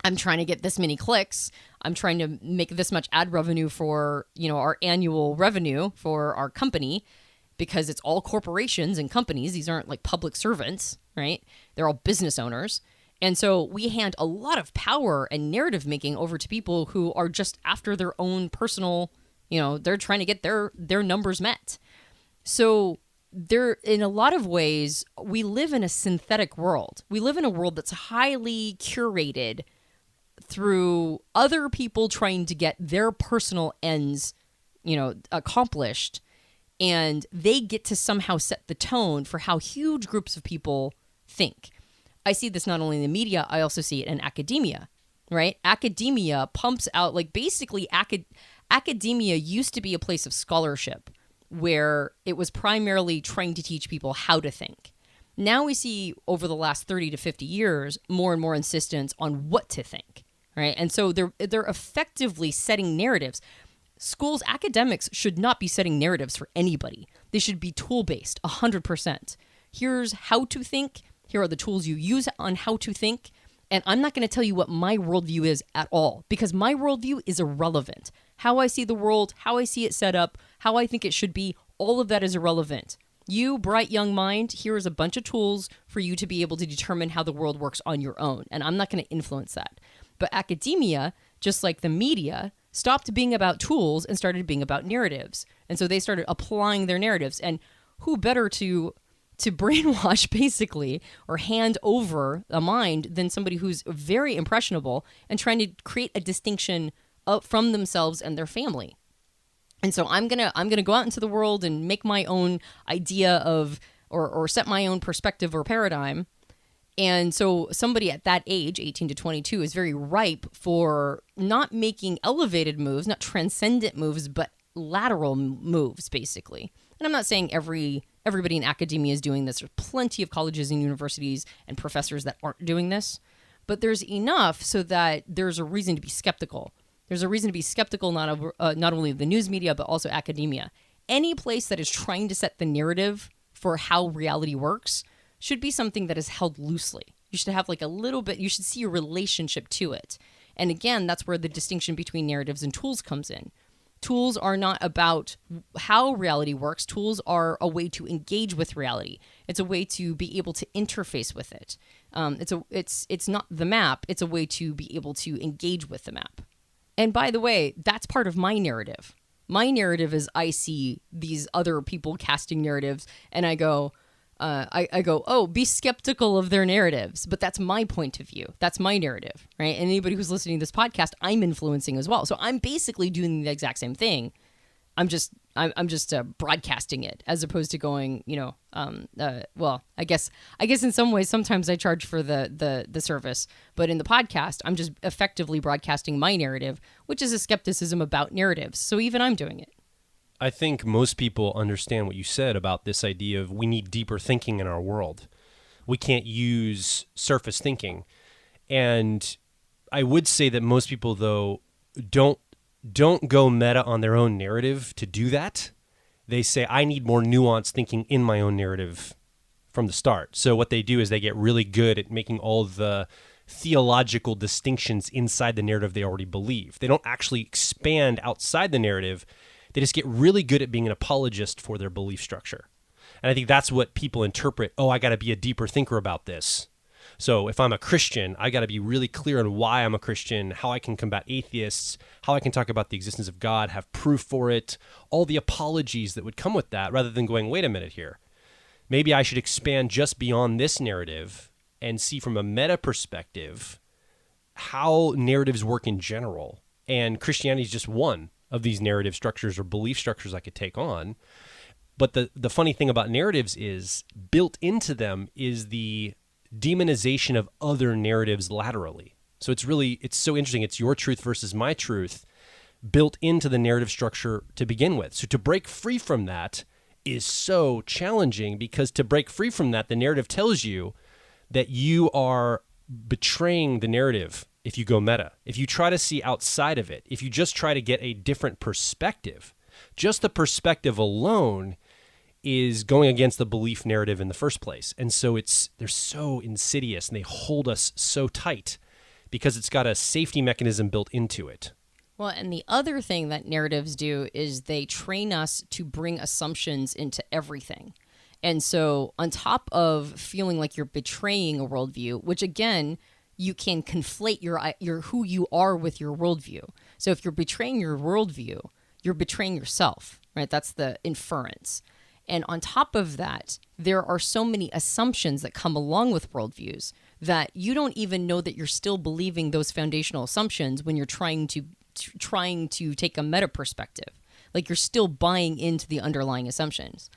Speaker 2: I'm trying to get this many clicks. I'm trying to make this much ad revenue for, our annual revenue for our company, because it's all corporations and companies. These aren't like public servants, right? They're all business owners. And so we hand a lot of power and narrative making over to people who are just after their own personal, they're trying to get their numbers met. So in a lot of ways, we live in a synthetic world. We live in a world that's highly curated through other people trying to get their personal ends, accomplished. And they get to somehow set the tone for how huge groups of people think. I see this not only in the media, I also see it in academia, right? Academia pumps out, basically academia used to be a place of scholarship where it was primarily trying to teach people how to think. Now we see over the last 30 to 50 years, more and more insistence on what to think, right? And so they're effectively setting narratives. Schools, academics should not be setting narratives for anybody. They should be tool-based, 100%. Here's how to think. Here are the tools you use on how to think. And I'm not going to tell you what my worldview is at all, because my worldview is irrelevant. How I see the world, how I see it set up, how I think it should be, all of that is irrelevant. You, bright young mind, here is a bunch of tools for you to be able to determine how the world works on your own. And I'm not going to influence that. But academia, just like the media, stopped being about tools and started being about narratives. And so they started applying their narratives. And who better to brainwash, basically, or hand over a mind than somebody who's very impressionable and trying to create a distinction from themselves and their family. And so I'm gonna go out into the world and make my own idea of or set my own perspective or paradigm. And so somebody at that age, 18 to 22, is very ripe for not making elevated moves, not transcendent moves, but lateral moves, basically. And I'm not saying everybody in academia is doing this. There's plenty of colleges and universities and professors that aren't doing this. But there's enough so that there's a reason to be skeptical. There's a reason to be skeptical, not only of the news media, but also academia. Any place that is trying to set the narrative for how reality works should be something that is held loosely. You should have like a little bit, you should see a relationship to it. And again, that's where the distinction between narratives and tools comes in. Tools are not about how reality works. Tools are a way to engage with reality. It's a way to be able to interface with it. It's not the map. It's a way to be able to engage with the map. And by the way, that's part of my narrative. My narrative is I see these other people casting narratives, and I go, oh, be skeptical of their narratives. But that's my point of view. That's my narrative, right? And anybody who's listening to this podcast, I'm influencing as well. So I'm basically doing the exact same thing. I'm just broadcasting it as opposed to going, well, I guess in some ways, sometimes I charge for the service, but in the podcast, I'm just effectively broadcasting my narrative, which is a skepticism about narratives. So even I'm doing it.
Speaker 1: I think most people understand what you said about this idea of we need deeper thinking in our world. We can't use surface thinking. And I would say that most people, though, don't go meta on their own narrative to do that. They say, I need more nuanced thinking in my own narrative from the start. So what they do is they get really good at making all the theological distinctions inside the narrative they already believe. They don't actually expand outside the narrative. They just get really good at being an apologist for their belief structure. And I think that's what people interpret, I got to be a deeper thinker about this. So if I'm a Christian, I got to be really clear on why I'm a Christian, how I can combat atheists, how I can talk about the existence of God, have proof for it, all the apologies that would come with that, rather than going, wait a minute here. Maybe I should expand just beyond this narrative and see from a meta perspective how narratives work in general. And Christianity is just one of these narrative structures or belief structures I could take on. But the funny thing about narratives is built into them is the demonization of other narratives laterally. So it's so interesting. It's your truth versus my truth built into the narrative structure to begin with. So to break free from that is so challenging, because to break free from that, the narrative tells you that you are betraying the narrative if you go meta. If you try to see outside of it, if you just try to get a different perspective, just the perspective alone is going against the belief narrative in the first place. And so they're so insidious and they hold us so tight because it's got a safety mechanism built into it.
Speaker 2: Well, and the other thing that narratives do is they train us to bring assumptions into everything. And so on top of feeling like you're betraying a worldview, which again, you can conflate your who you are with your worldview. So if you're betraying your worldview, you're betraying yourself, right? That's the inference. And on top of that, there are so many assumptions that come along with worldviews that you don't even know that you're still believing those foundational assumptions when you're trying to take a meta perspective. Like you're still buying into the underlying assumptions.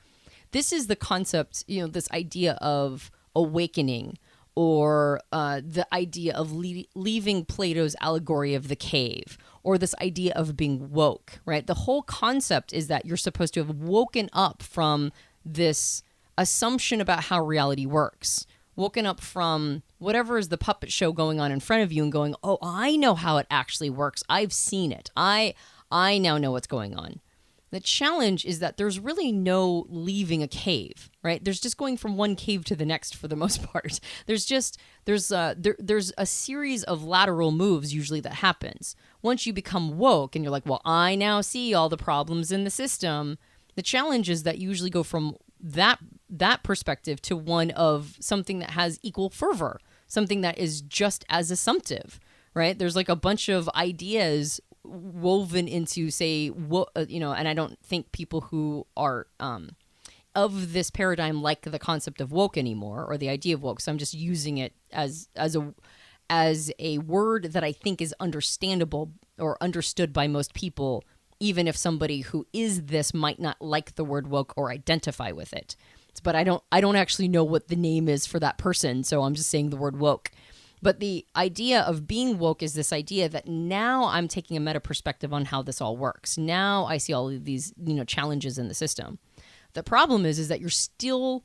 Speaker 2: This is the concept, this idea of awakening, or the idea of leaving Plato's allegory of the cave, or this idea of being woke, right? The whole concept is that you're supposed to have woken up from this assumption about how reality works, woken up from whatever is the puppet show going on in front of you and going, oh, I know how it actually works. I've seen it. I now know what's going on. The challenge is that there's really no leaving a cave, right? There's just going from one cave to the next for the most part. There's a series of lateral moves usually that happens. Once you become woke and you're like, well, I now see all the problems in the system. The challenge is that you usually go from that perspective to one of something that has equal fervor, something that is just as assumptive, right? There's like a bunch of ideas woven into, say, and I don't think people who are of this paradigm like the concept of woke anymore, or the idea of woke. So I'm just using it as a word that I think is understandable or understood by most people, even if somebody who is this might not like the word woke or identify with it. But I don't actually know what the name is for that person, so I'm just saying the word woke. But the idea of being woke is this idea that now I'm taking a meta perspective on how this all works. Now I see all of these, challenges in the system. The problem is that you're still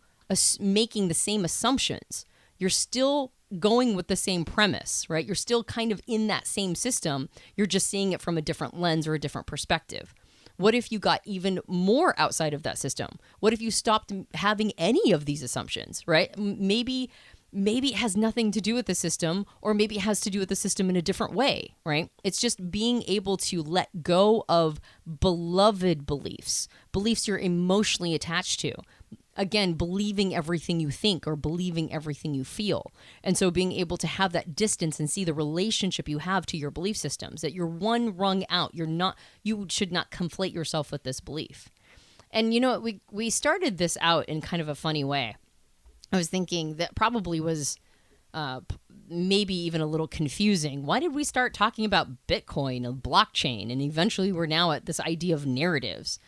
Speaker 2: making the same assumptions. you're still going with the same premise, right? You're still kind of in that same system. You're just seeing it from a different lens or a different perspective. What if you got even more outside of that system? What if you stopped having any of these assumptions, right? Maybe it has nothing to do with the system, or maybe it has to do with the system in a different way, right? It's just being able to let go of beloved beliefs you're emotionally attached to. Again, believing everything you think or believing everything you feel. And so being able to have that distance and see the relationship you have to your belief systems, that you're one rung out. You should not conflate yourself with this belief. And we started this out in kind of a funny way. I was thinking that probably was maybe even a little confusing. Why did we start talking about Bitcoin and blockchain? And eventually we're now at this idea of narratives.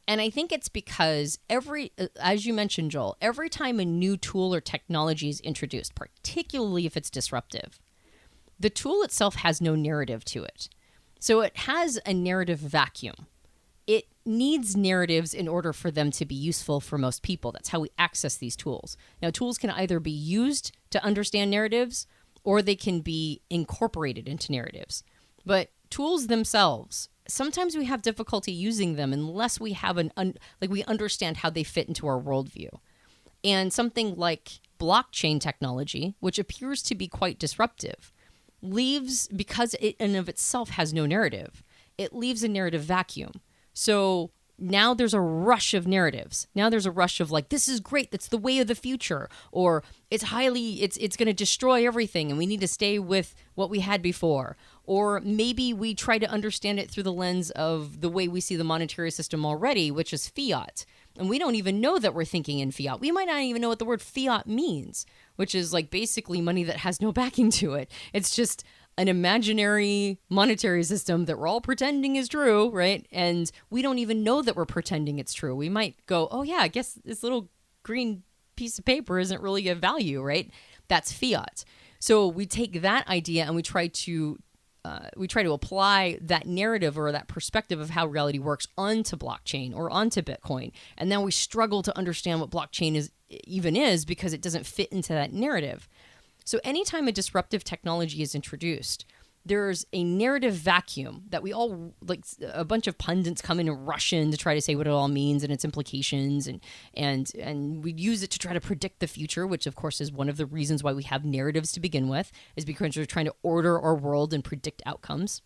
Speaker 2: And I think it's because as you mentioned, Joel, every time a new tool or technology is introduced, particularly if it's disruptive, the tool itself has no narrative to it. So it has a narrative vacuum. It needs narratives in order for them to be useful for most people. That's how we access these tools. Now, tools can either be used to understand narratives, or they can be incorporated into narratives. But tools themselves, sometimes we have difficulty using them unless we have we understand how they fit into our worldview. And something like blockchain technology, which appears to be quite disruptive, because it in and of itself has no narrative, it leaves a narrative vacuum. So now there's a rush of narratives. Now there's a rush of this is great, that's the way of the future, or it's going to destroy everything and we need to stay with what we had before. Or maybe we try to understand it through the lens of the way we see the monetary system already, which is fiat. And we don't even know that we're thinking in fiat. We might not even know what the word fiat means, which is basically money that has no backing to it. It's just an imaginary monetary system that we're all pretending is true, right? And we don't even know that we're pretending it's true. We might go, oh yeah, I guess this little green piece of paper isn't really a value, right? That's fiat. So we take that idea and we try to apply that narrative or that perspective of how reality works onto blockchain or onto Bitcoin. And then we struggle to understand what blockchain is because it doesn't fit into that narrative. So anytime a disruptive technology is introduced, there's a narrative vacuum that we all, a bunch of pundits come in and rush in to try to say what it all means and its implications. And we use it to try to predict the future, which of course is one of the reasons why we have narratives to begin with, is because we're trying to order our world and predict outcomes.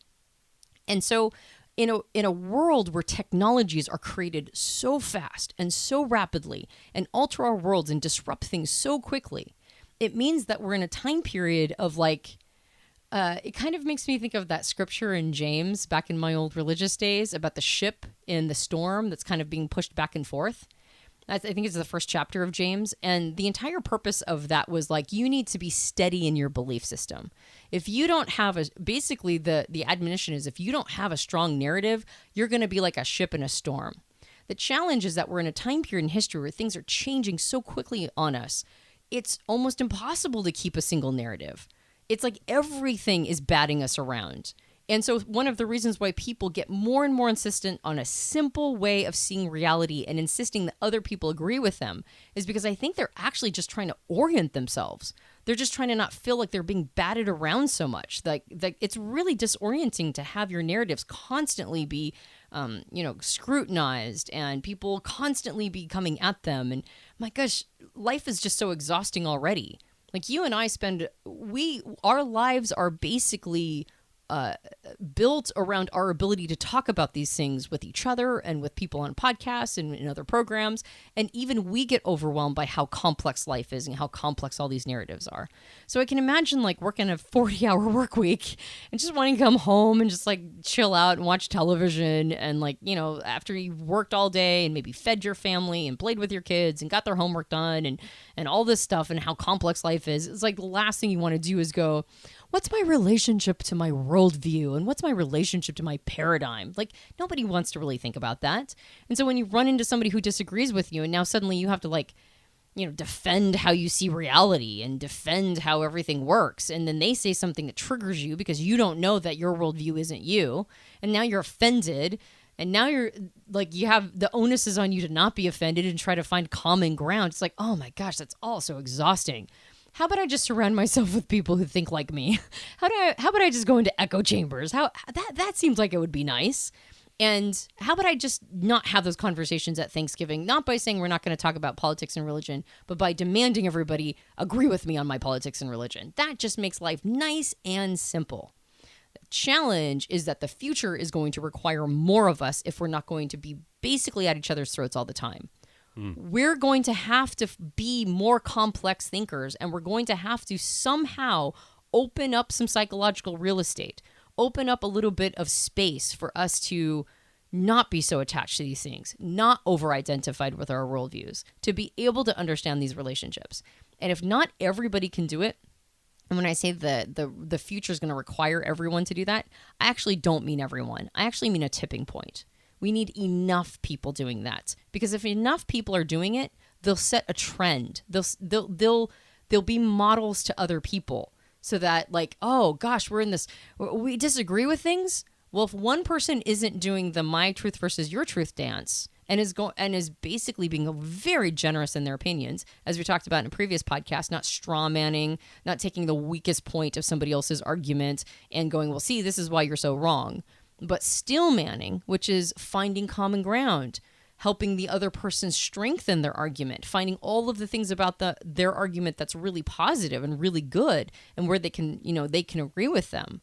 Speaker 2: And so in a world where technologies are created so fast and so rapidly and alter our worlds and disrupt things so quickly, it means that we're in a time period of it kind of makes me think of that scripture in James back in my old religious days about the ship in the storm that's kind of being pushed back and forth. I think it's the first chapter of James. And the entire purpose of that was you need to be steady in your belief system. If you don't have basically the admonition is if you don't have a strong narrative, you're going to be like a ship in a storm. The challenge is that we're in a time period in history where things are changing so quickly on us. It's almost impossible to keep a single narrative. It's like everything is batting us around. And so one of the reasons why people get more and more insistent on a simple way of seeing reality and insisting that other people agree with them is because I think they're actually just trying to orient themselves. They're just trying to not feel like they're being batted around so much. It's really disorienting to have your narratives constantly be scrutinized and people constantly be coming at them. And my gosh, life is just so exhausting already. You and I our lives are basically built around our ability to talk about these things with each other and with people on podcasts and in other programs. And even we get overwhelmed by how complex life is and how complex all these narratives are. So I can imagine working a 40-hour work week and just wanting to come home and just chill out and watch television. And after you've worked all day and maybe fed your family and played with your kids and got their homework done and all this stuff and how complex life is, it's the last thing you want to do is go, what's my relationship to my worldview and what's my relationship to my paradigm? Nobody wants to really think about that. And so when you run into somebody who disagrees with you and now suddenly you have to defend how you see reality and defend how everything works. And then they say something that triggers you because you don't know that your worldview isn't you. And now you're offended. And now you're you have the onus is on you to not be offended and try to find common ground. It's oh my gosh, that's all so exhausting. how about I just surround myself with people who think like me? How about I just go into echo chambers? That seems like it would be nice. And how about I just not have those conversations at Thanksgiving, not by saying we're not going to talk about politics and religion, but by demanding everybody agree with me on my politics and religion. That just makes life nice and simple. The challenge is that the future is going to require more of us if we're not going to be basically at each other's throats all the time. We're going to have to be more complex thinkers, and we're going to have to somehow open up some psychological real estate, open up a little bit of space for us to not be so attached to these things, not over-identified with our worldviews, to be able to understand these relationships. And if not everybody can do it, and when I say the future is going to require everyone to do that, I actually don't mean everyone. I actually mean a tipping point. We need enough people doing that, because if enough people are doing it, they'll set a trend. They'll be models to other people, so that like, oh gosh, we disagree with things. Well, if one person isn't doing the my truth versus your truth dance and is basically being very generous in their opinions, as we talked about in a previous podcast, not straw manning, not taking the weakest point of somebody else's argument and going, well, see, this is why you're so wrong. But still manning, which is finding common ground, helping the other person strengthen their argument, finding all of the things about their argument that's really positive and really good, and where they can agree with them.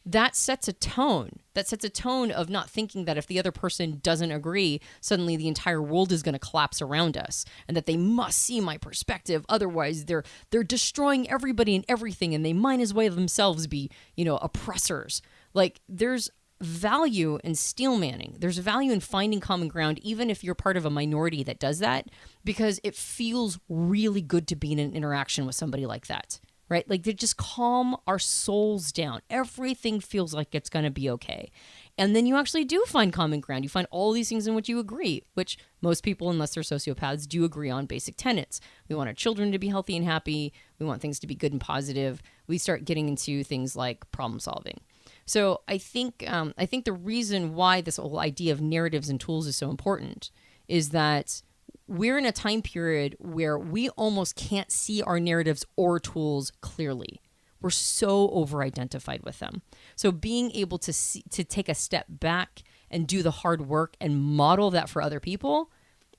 Speaker 2: That sets a tone. That sets a tone of not thinking that if the other person doesn't agree, suddenly the entire world is going to collapse around us, and that they must see my perspective. Otherwise, they're destroying everybody and everything, and they might as well themselves be, oppressors. Like, there's value in steel manning. There's value in finding common ground, even if you're part of a minority that does that, because it feels really good to be in an interaction with somebody like that, right? Like, they just calm our souls down. Everything feels like it's going to be okay. And then you actually do find common ground. You find all these things in which you agree, which most people, unless they're sociopaths, do agree on basic tenets. We want our children to be healthy and happy. We want things to be good and positive. We start getting into things like problem solving. So I think the reason why this whole idea of narratives and tools is so important is that we're in a time period where we almost can't see our narratives or tools clearly. We're so over-identified with them. So being able to take a step back and do the hard work and model that for other people,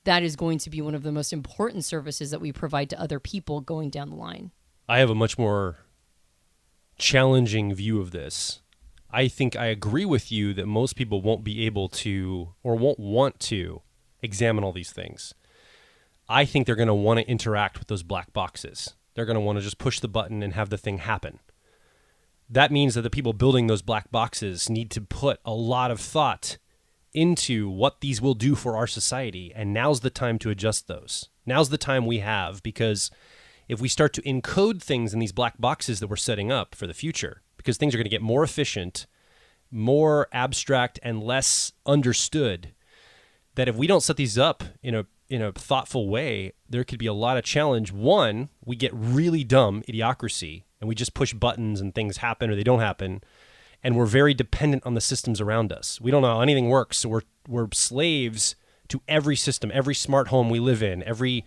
Speaker 2: that is going to be one of the most important services that we provide to other people going down the line.
Speaker 1: I have a much more challenging view of this. I think I agree with you that most people won't be able to or won't want to examine all these things. I think they're going to want to interact with those black boxes. They're going to want to just push the button and have the thing happen. That means that the people building those black boxes need to put a lot of thought into what these will do for our society, and now's the time to adjust those. Now's the time we have, because if we start to encode things in these black boxes that we're setting up for the future, because things are going to get more efficient, more abstract, and less understood, that if we don't set these up in a thoughtful way, there could be a lot of challenge. One, we get really dumb idiocracy, and we just push buttons and things happen or they don't happen, and we're very dependent on the systems around us. We don't know how anything works, so we're slaves to every system, every smart home we live in, every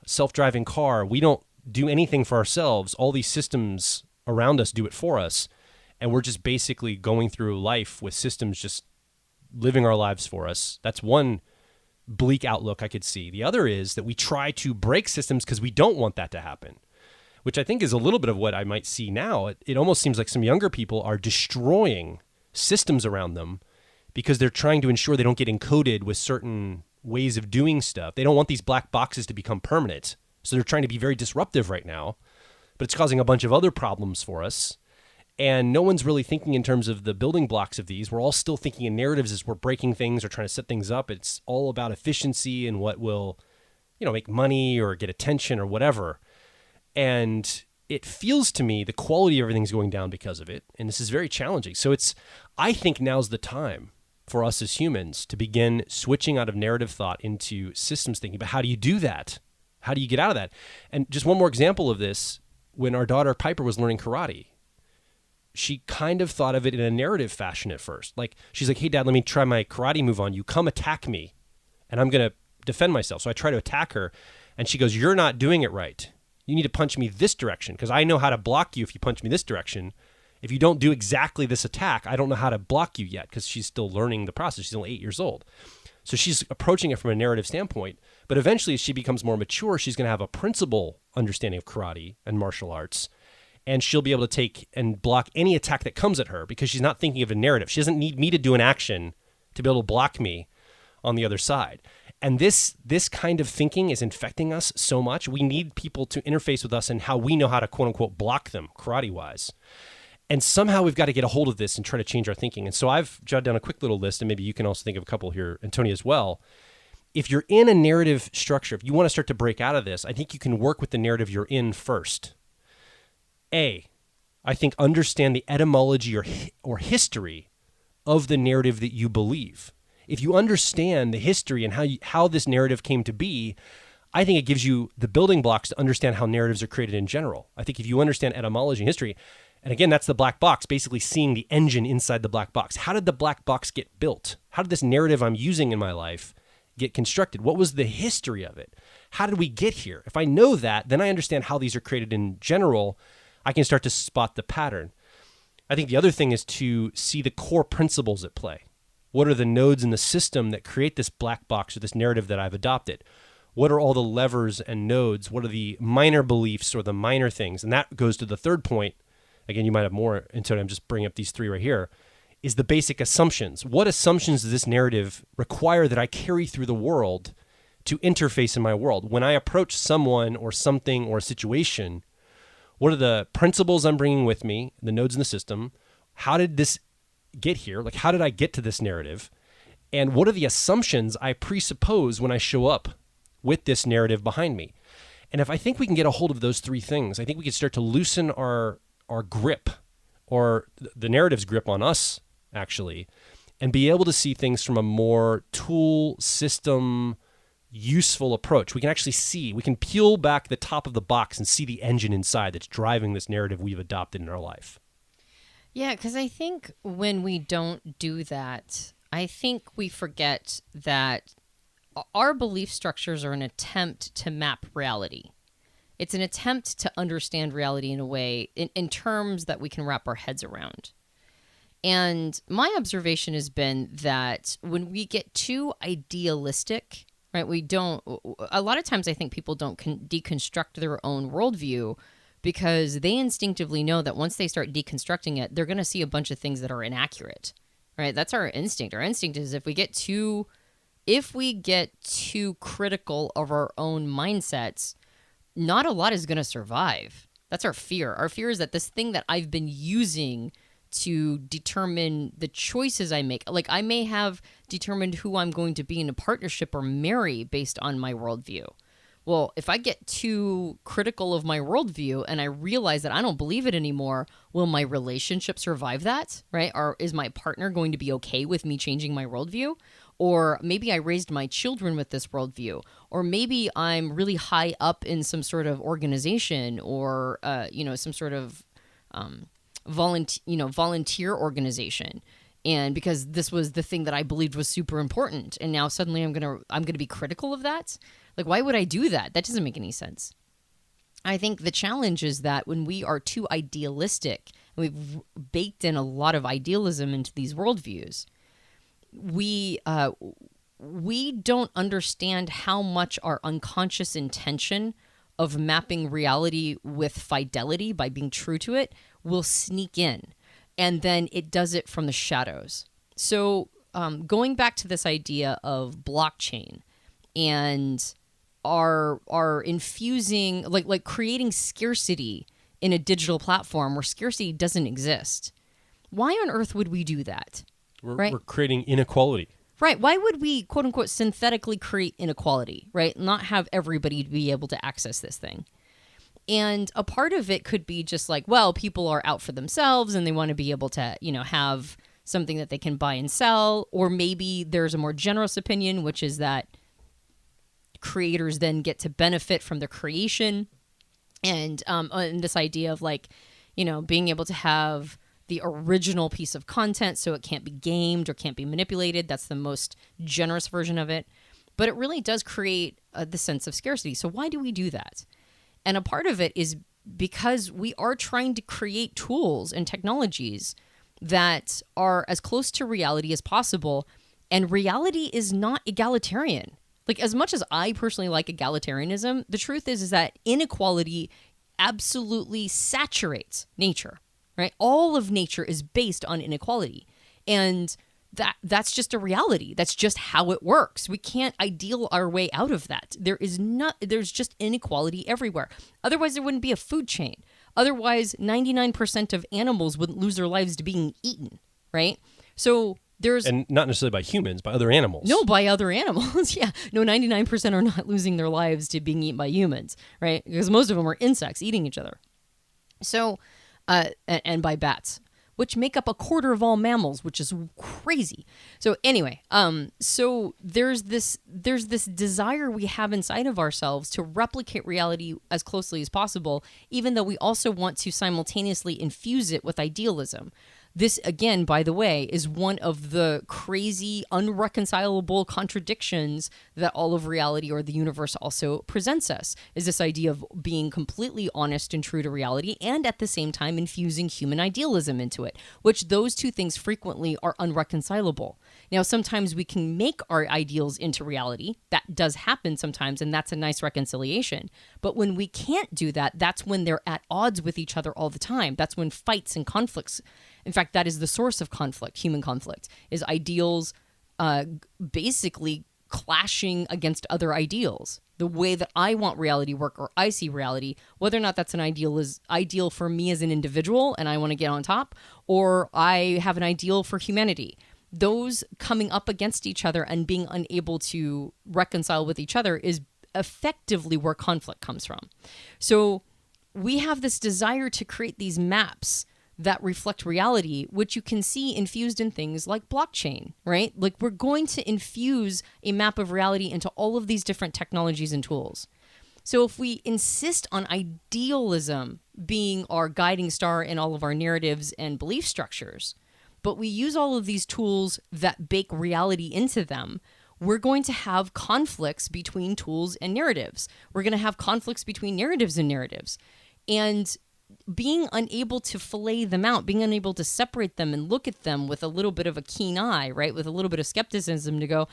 Speaker 1: self-driving car. We don't do anything for ourselves. All these systems around us do it for us. And we're just basically going through life with systems just living our lives for us. That's one bleak outlook I could see. The other is that we try to break systems because we don't want that to happen, which I think is a little bit of what I might see now. It almost seems like some younger people are destroying systems around them because they're trying to ensure they don't get encoded with certain ways of doing stuff. They don't want these black boxes to become permanent. So they're trying to be very disruptive right now, but it's causing a bunch of other problems for us. And no one's really thinking in terms of the building blocks of these. We're all still thinking in narratives as we're breaking things or trying to set things up. It's all about efficiency and what will, make money or get attention or whatever. And it feels to me the quality of everything's going down because of it. And this is very challenging. So I think now's the time for us as humans to begin switching out of narrative thought into systems thinking. But how do you do that? How do you get out of that? And just one more example of this, when our daughter Piper was learning karate, she kind of thought of it in a narrative fashion at first. Like, she's like, hey, Dad, let me try my karate move on you. Come attack me, and I'm going to defend myself. So I try to attack her, and she goes, you're not doing it right. You need to punch me this direction because I know how to block you if you punch me this direction. If you don't do exactly this attack, I don't know how to block you yet because she's still learning the process. She's only 8 years old. So she's approaching it from a narrative standpoint. But eventually, as she becomes more mature, she's going to have a principle understanding of karate and martial arts. And she'll be able to take and block any attack that comes at her because she's not thinking of a narrative. She doesn't need me to do an action to be able to block me on the other side. And this kind of thinking is infecting us so much. We need people to interface with us and how we know how to, quote unquote, block them karate-wise. And somehow we've got to get a hold of this and try to change our thinking. And so I've jotted down a quick little list, and maybe you can also think of a couple here, Antonia, as well. If you're in a narrative structure, if you want to start to break out of this, I think you can work with the narrative you're in first. I think understand the etymology or history of the narrative that you believe. If you understand the history and how this narrative came to be, I think it gives you the building blocks to understand how narratives are created in general. I think if you understand etymology and history, and again, that's the black box, basically seeing the engine inside the black box. How did the black box get built? How did this narrative I'm using in my life get constructed? What was the history of it? How did we get here? If I know that, then I understand how these are created in general. I can start to spot the pattern. I think the other thing is to see the core principles at play. What are the nodes in the system that create this black box or this narrative that I've adopted? What are all the levers and nodes? What are the minor beliefs or the minor things? And that goes to the third point. Again, you might have more, Antonia, I'm just bringing up these three right here, is the basic assumptions. What assumptions does this narrative require that I carry through the world to interface in my world? When I approach someone or something or a situation, what are the principles I'm bringing with me, the nodes in the system? How did this get here? Like, how did I get to this narrative? And what are the assumptions I presuppose when I show up with this narrative behind me? And if I think we can get a hold of those three things, I think we can start to loosen our grip, or the narrative's grip on us, actually, and be able to see things from a more tool system useful approach. We can actually see, we can peel back the top of the box and see the engine inside that's driving this narrative we've adopted in our life.
Speaker 2: Yeah, because I think when we don't do that, I think we forget that our belief structures are an attempt to map reality. It's an attempt to understand reality in a way, in terms that we can wrap our heads around. And my observation has been that when we get too idealistic, right, a lot of times I think people don't deconstruct their own worldview because they instinctively know that once they start deconstructing it, they're going to see a bunch of things that are inaccurate, right? That's our instinct. Our instinct is if we get too critical of our own mindsets, not a lot is going to survive. That's our fear. Our fear is that this thing that I've been using to determine the choices I make, like I may have determined who I'm going to be in a partnership or marry based on my worldview. Well, if I get too critical of my worldview and I realize that I don't believe it anymore, will my relationship survive that, right? Or is my partner going to be okay with me changing my worldview? Or maybe I raised my children with this worldview. Or maybe I'm really high up in some sort of organization or, some sort of volunteer organization. And because this was the thing that I believed was super important. And now suddenly I'm gonna be critical of that. Like, why would I do that? That doesn't make any sense. I think the challenge is that when we are too idealistic, and we've baked in a lot of idealism into these worldviews, we don't understand how much our unconscious intention of mapping reality with fidelity by being true to it will sneak in. And then it does it from the shadows. So going back to this idea of blockchain and are infusing, like creating scarcity in a digital platform where scarcity doesn't exist. Why on earth would we do that?
Speaker 1: We're creating inequality.
Speaker 2: Right. Why would we, quote unquote, synthetically create inequality, right? Not have everybody be able to access this thing. And a part of it could be just like, well, people are out for themselves and they want to be able to, have something that they can buy and sell. Or maybe there's a more generous opinion, which is that creators then get to benefit from their creation. And this idea of being able to have the original piece of content so it can't be gamed or can't be manipulated. That's the most generous version of it. But it really does create the sense of scarcity. So why do we do that? And a part of it is because we are trying to create tools and technologies that are as close to reality as possible. And reality is not egalitarian. Like, as much as I personally like egalitarianism, the truth is that inequality absolutely saturates nature, right? All of nature is based on inequality. And that's just a reality. That's just how it works. We can't ideal our way out of that. There's just inequality everywhere. Otherwise, there wouldn't be a food chain. Otherwise, 99% of animals wouldn't lose their lives to being eaten, right? So and
Speaker 1: not necessarily by humans, by other animals.
Speaker 2: No, by other animals. Yeah. No, 99% are not losing their lives to being eaten by humans, right? Because most of them are insects eating each other. So, and by bats, which make up a quarter of all mammals, which is crazy. So anyway, so there's this desire we have inside of ourselves to replicate reality as closely as possible, even though we also want to simultaneously infuse it with idealism. This, again, by the way, is one of the crazy, unreconcilable contradictions that all of reality or the universe also presents us, is this idea of being completely honest and true to reality and at the same time infusing human idealism into it, which those two things frequently are unreconcilable. Now, sometimes we can make our ideals into reality. That does happen sometimes, and that's a nice reconciliation. But when we can't do that, that's when they're at odds with each other all the time. That's when fights and conflicts. In fact, that is the source of conflict, human conflict, is ideals basically clashing against other ideals. The way that I want reality to work or I see reality, whether or not that's an ideal for me as an individual and I want to get on top, or I have an ideal for humanity. Those coming up against each other and being unable to reconcile with each other is effectively where conflict comes from. So we have this desire to create these maps that reflect reality, which you can see infused in things like blockchain, right? Like, we're going to infuse a map of reality into all of these different technologies and tools. So if we insist on idealism being our guiding star in all of our narratives and belief structures, but we use all of these tools that bake reality into them, we're going to have conflicts between tools and narratives. We're going to have conflicts between narratives and narratives. And being unable to fillet them out, being unable to separate them and look at them with a little bit of a keen eye, right? With a little bit of skepticism to go,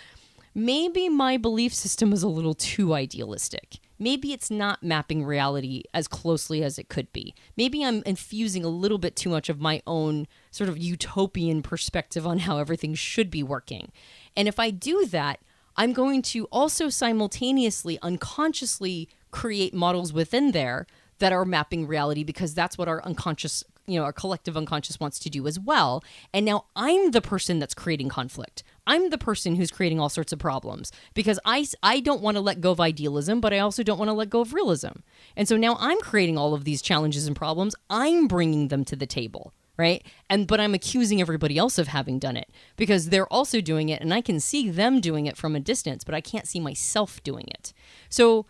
Speaker 2: maybe my belief system is a little too idealistic. Maybe it's not mapping reality as closely as it could be. Maybe I'm infusing a little bit too much of my own sort of utopian perspective on how everything should be working. And if I do that, I'm going to also simultaneously, unconsciously create models within there that are mapping reality, because that's what our unconscious, our collective unconscious wants to do as well. And now I'm the person that's creating conflict. I'm the person who's creating all sorts of problems because I don't want to let go of idealism, but I also don't want to let go of realism. And so now I'm creating all of these challenges and problems. I'm bringing them to the table, right? But I'm accusing everybody else of having done it because they're also doing it, and I can see them doing it from a distance, but I can't see myself doing it. So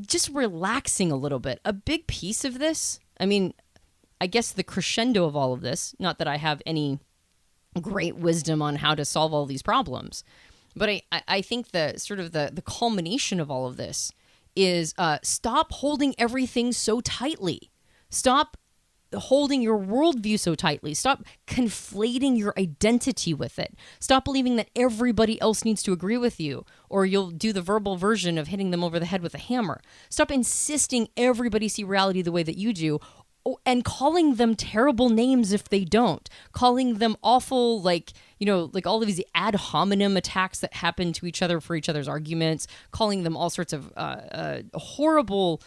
Speaker 2: just relaxing a little bit. A big piece of this, I mean, I guess the crescendo of all of this, not that I have any great wisdom on how to solve all these problems, but I think the culmination of all of this is stop holding everything so tightly. Stop holding your worldview so tightly. Stop conflating your identity with it. Stop believing that everybody else needs to agree with you, or you'll do the verbal version of hitting them over the head with a hammer. Stop insisting everybody see reality the way that you do, and calling them terrible names if they don't. Calling them awful, like all of these ad hominem attacks that happen to each other for each other's arguments. Calling them all sorts of horrible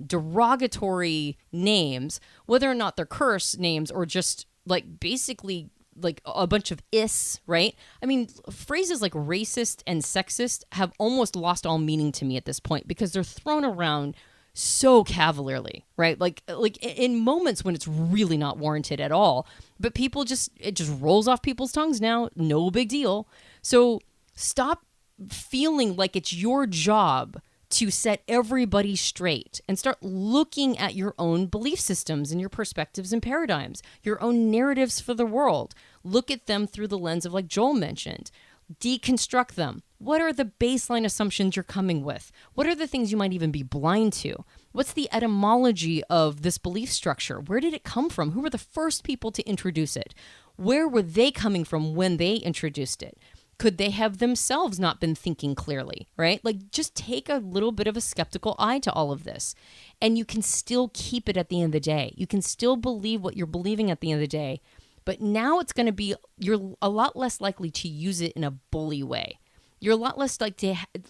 Speaker 2: derogatory names, whether or not they're curse names or just like basically like a bunch of is, right? I mean, phrases like racist and sexist have almost lost all meaning to me at this point because they're thrown around so cavalierly, right? Like in moments when it's really not warranted at all, but it just rolls off people's tongues now. No big deal. So stop feeling like it's your job to set everybody straight and start looking at your own belief systems and your perspectives and paradigms, your own narratives for the world. Look at them through the lens of, like Joel mentioned, Deconstruct them. What are the baseline assumptions you're coming with? What are the things you might even be blind to? What's the etymology of this belief structure? Where did it come from? Who were the first people to introduce it? Where were they coming from when they introduced it? Could they have themselves not been thinking clearly, right? Like, just take a little bit of a skeptical eye to all of this, and you can still keep it at the end of the day. You can still believe what you're believing at the end of the day, but now it's going to be, you're a lot less likely to use it in a bully way. You're a lot less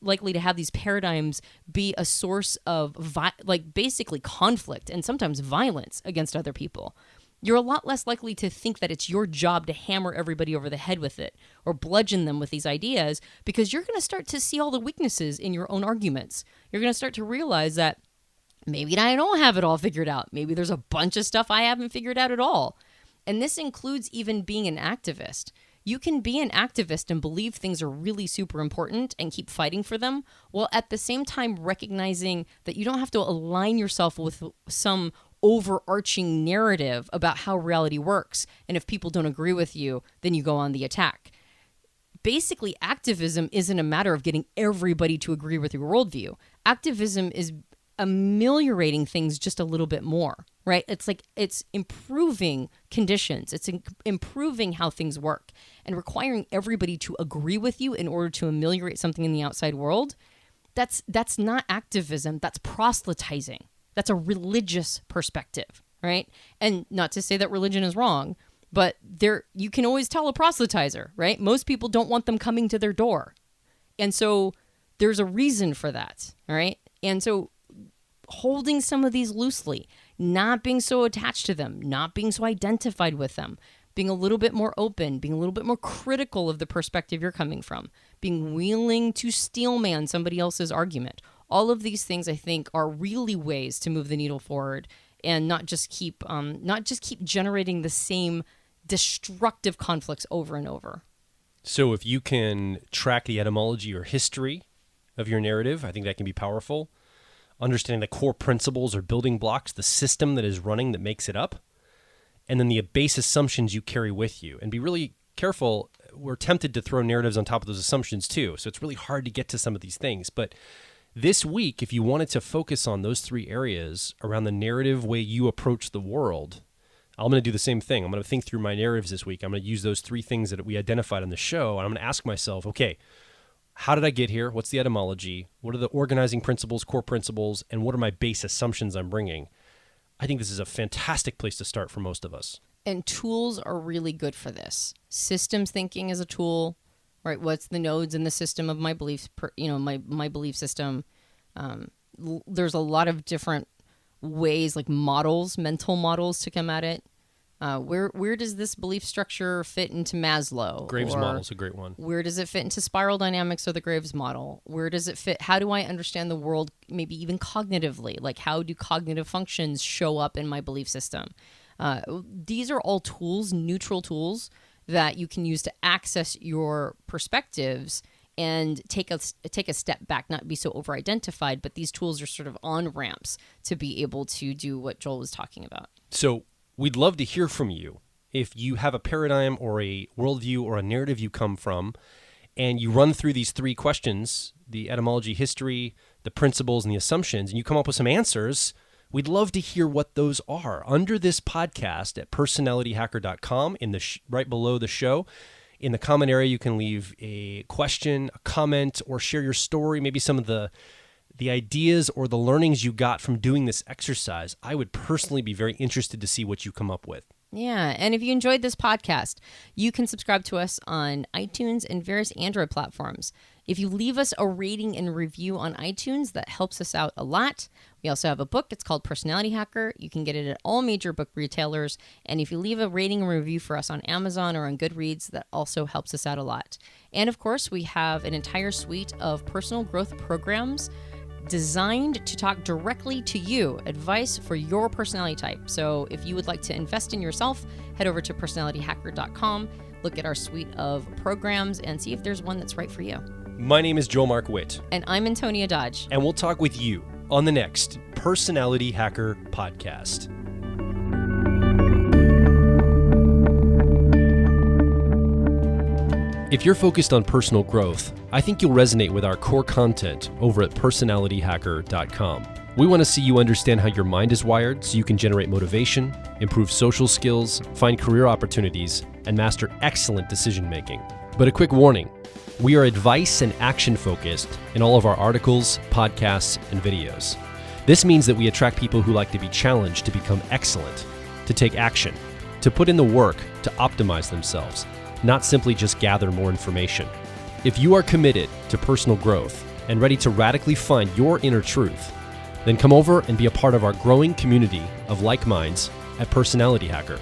Speaker 2: likely to have these paradigms be a source of basically conflict and sometimes violence against other people. You're a lot less likely to think that it's your job to hammer everybody over the head with it or bludgeon them with these ideas, because you're going to start to see all the weaknesses in your own arguments. You're going to start to realize that maybe I don't have it all figured out. Maybe there's a bunch of stuff I haven't figured out at all. And this includes even being an activist. You can be an activist and believe things are really super important and keep fighting for them, while at the same time recognizing that you don't have to align yourself with some overarching narrative about how reality works. And if people don't agree with you, then you go on the attack. Basically, activism isn't a matter of getting everybody to agree with your worldview. Activism is ameliorating things just a little bit more, right? It's like it's improving conditions. It's improving how things work, and requiring everybody to agree with you in order to ameliorate something in the outside world. That's not activism. That's proselytizing. That's a religious perspective, right? And not to say that religion is wrong, but you can always tell a proselytizer, right? Most people don't want them coming to their door. And so there's a reason for that, all right? And so holding some of these loosely, not being so attached to them, not being so identified with them, being a little bit more open, being a little bit more critical of the perspective you're coming from, being willing to steelman somebody else's argument. All of these things, I think, are really ways to move the needle forward, and not just keep generating the same destructive conflicts over and over.
Speaker 1: So if you can track the etymology or history of your narrative, I think that can be powerful. Understanding the core principles or building blocks, the system that is running that makes it up, and then the base assumptions you carry with you. And be really careful. We're tempted to throw narratives on top of those assumptions too, so it's really hard to get to some of these things. But this week, if you wanted to focus on those three areas around the narrative way you approach the world, I'm going to do the same thing. I'm going to think through my narratives this week. I'm going to use those three things that we identified on the show, and I'm going to ask myself, okay, how did I get here? What's the etymology? What are the organizing principles, core principles, and what are my base assumptions I'm bringing? I think this is a fantastic place to start for most of us.
Speaker 2: And tools are really good for this. Systems thinking is a tool, right? What's the nodes in the system of my beliefs, my belief system? There's a lot of different ways, like models, mental models to come at it. Where does this belief structure fit into Maslow?
Speaker 1: Graves model is a great one.
Speaker 2: Where does it fit into spiral dynamics or the Graves model? Where does it fit? How do I understand the world, maybe even cognitively? Like, how do cognitive functions show up in my belief system? These are all tools, neutral tools, that you can use to access your perspectives and take a step back, not be so over-identified, but these tools are sort of on-ramps to be able to do what Joel was talking about.
Speaker 1: So we'd love to hear from you. If you have a paradigm or a worldview or a narrative you come from, and you run through these three questions, the etymology, history, the principles, and the assumptions, and you come up with some answers, we'd love to hear what those are. Under this podcast at personalityhacker.com, right below the show, in the comment area, you can leave a question, a comment, or share your story, maybe some of the ideas or the learnings you got from doing this exercise. I would personally be very interested to see what you come up with.
Speaker 2: Yeah, and if you enjoyed this podcast, you can subscribe to us on iTunes and various Android platforms. If you leave us a rating and review on iTunes, that helps us out a lot. We also have a book. It's called Personality Hacker. You can get it at all major book retailers. And if you leave a rating and review for us on Amazon or on Goodreads, that also helps us out a lot. And of course, we have an entire suite of personal growth programs designed to talk directly to you, advice for your personality type. So if you would like to invest in yourself, head over to personalityhacker.com, look at our suite of programs, and see if there's one that's right for you.
Speaker 1: My name is Joel Mark Witt.
Speaker 2: And I'm Antonia Dodge.
Speaker 1: And we'll talk with you on the next Personality Hacker podcast. If you're focused on personal growth, I think you'll resonate with our core content over at personalityhacker.com. We want to see you understand how your mind is wired so you can generate motivation, improve social skills, find career opportunities, and master excellent decision making. But a quick warning, we are advice and action focused in all of our articles, podcasts, and videos. This means that we attract people who like to be challenged to become excellent, to take action, to put in the work to optimize themselves, not simply just gather more information. If you are committed to personal growth and ready to radically find your inner truth, then come over and be a part of our growing community of like minds at Personality Hacker.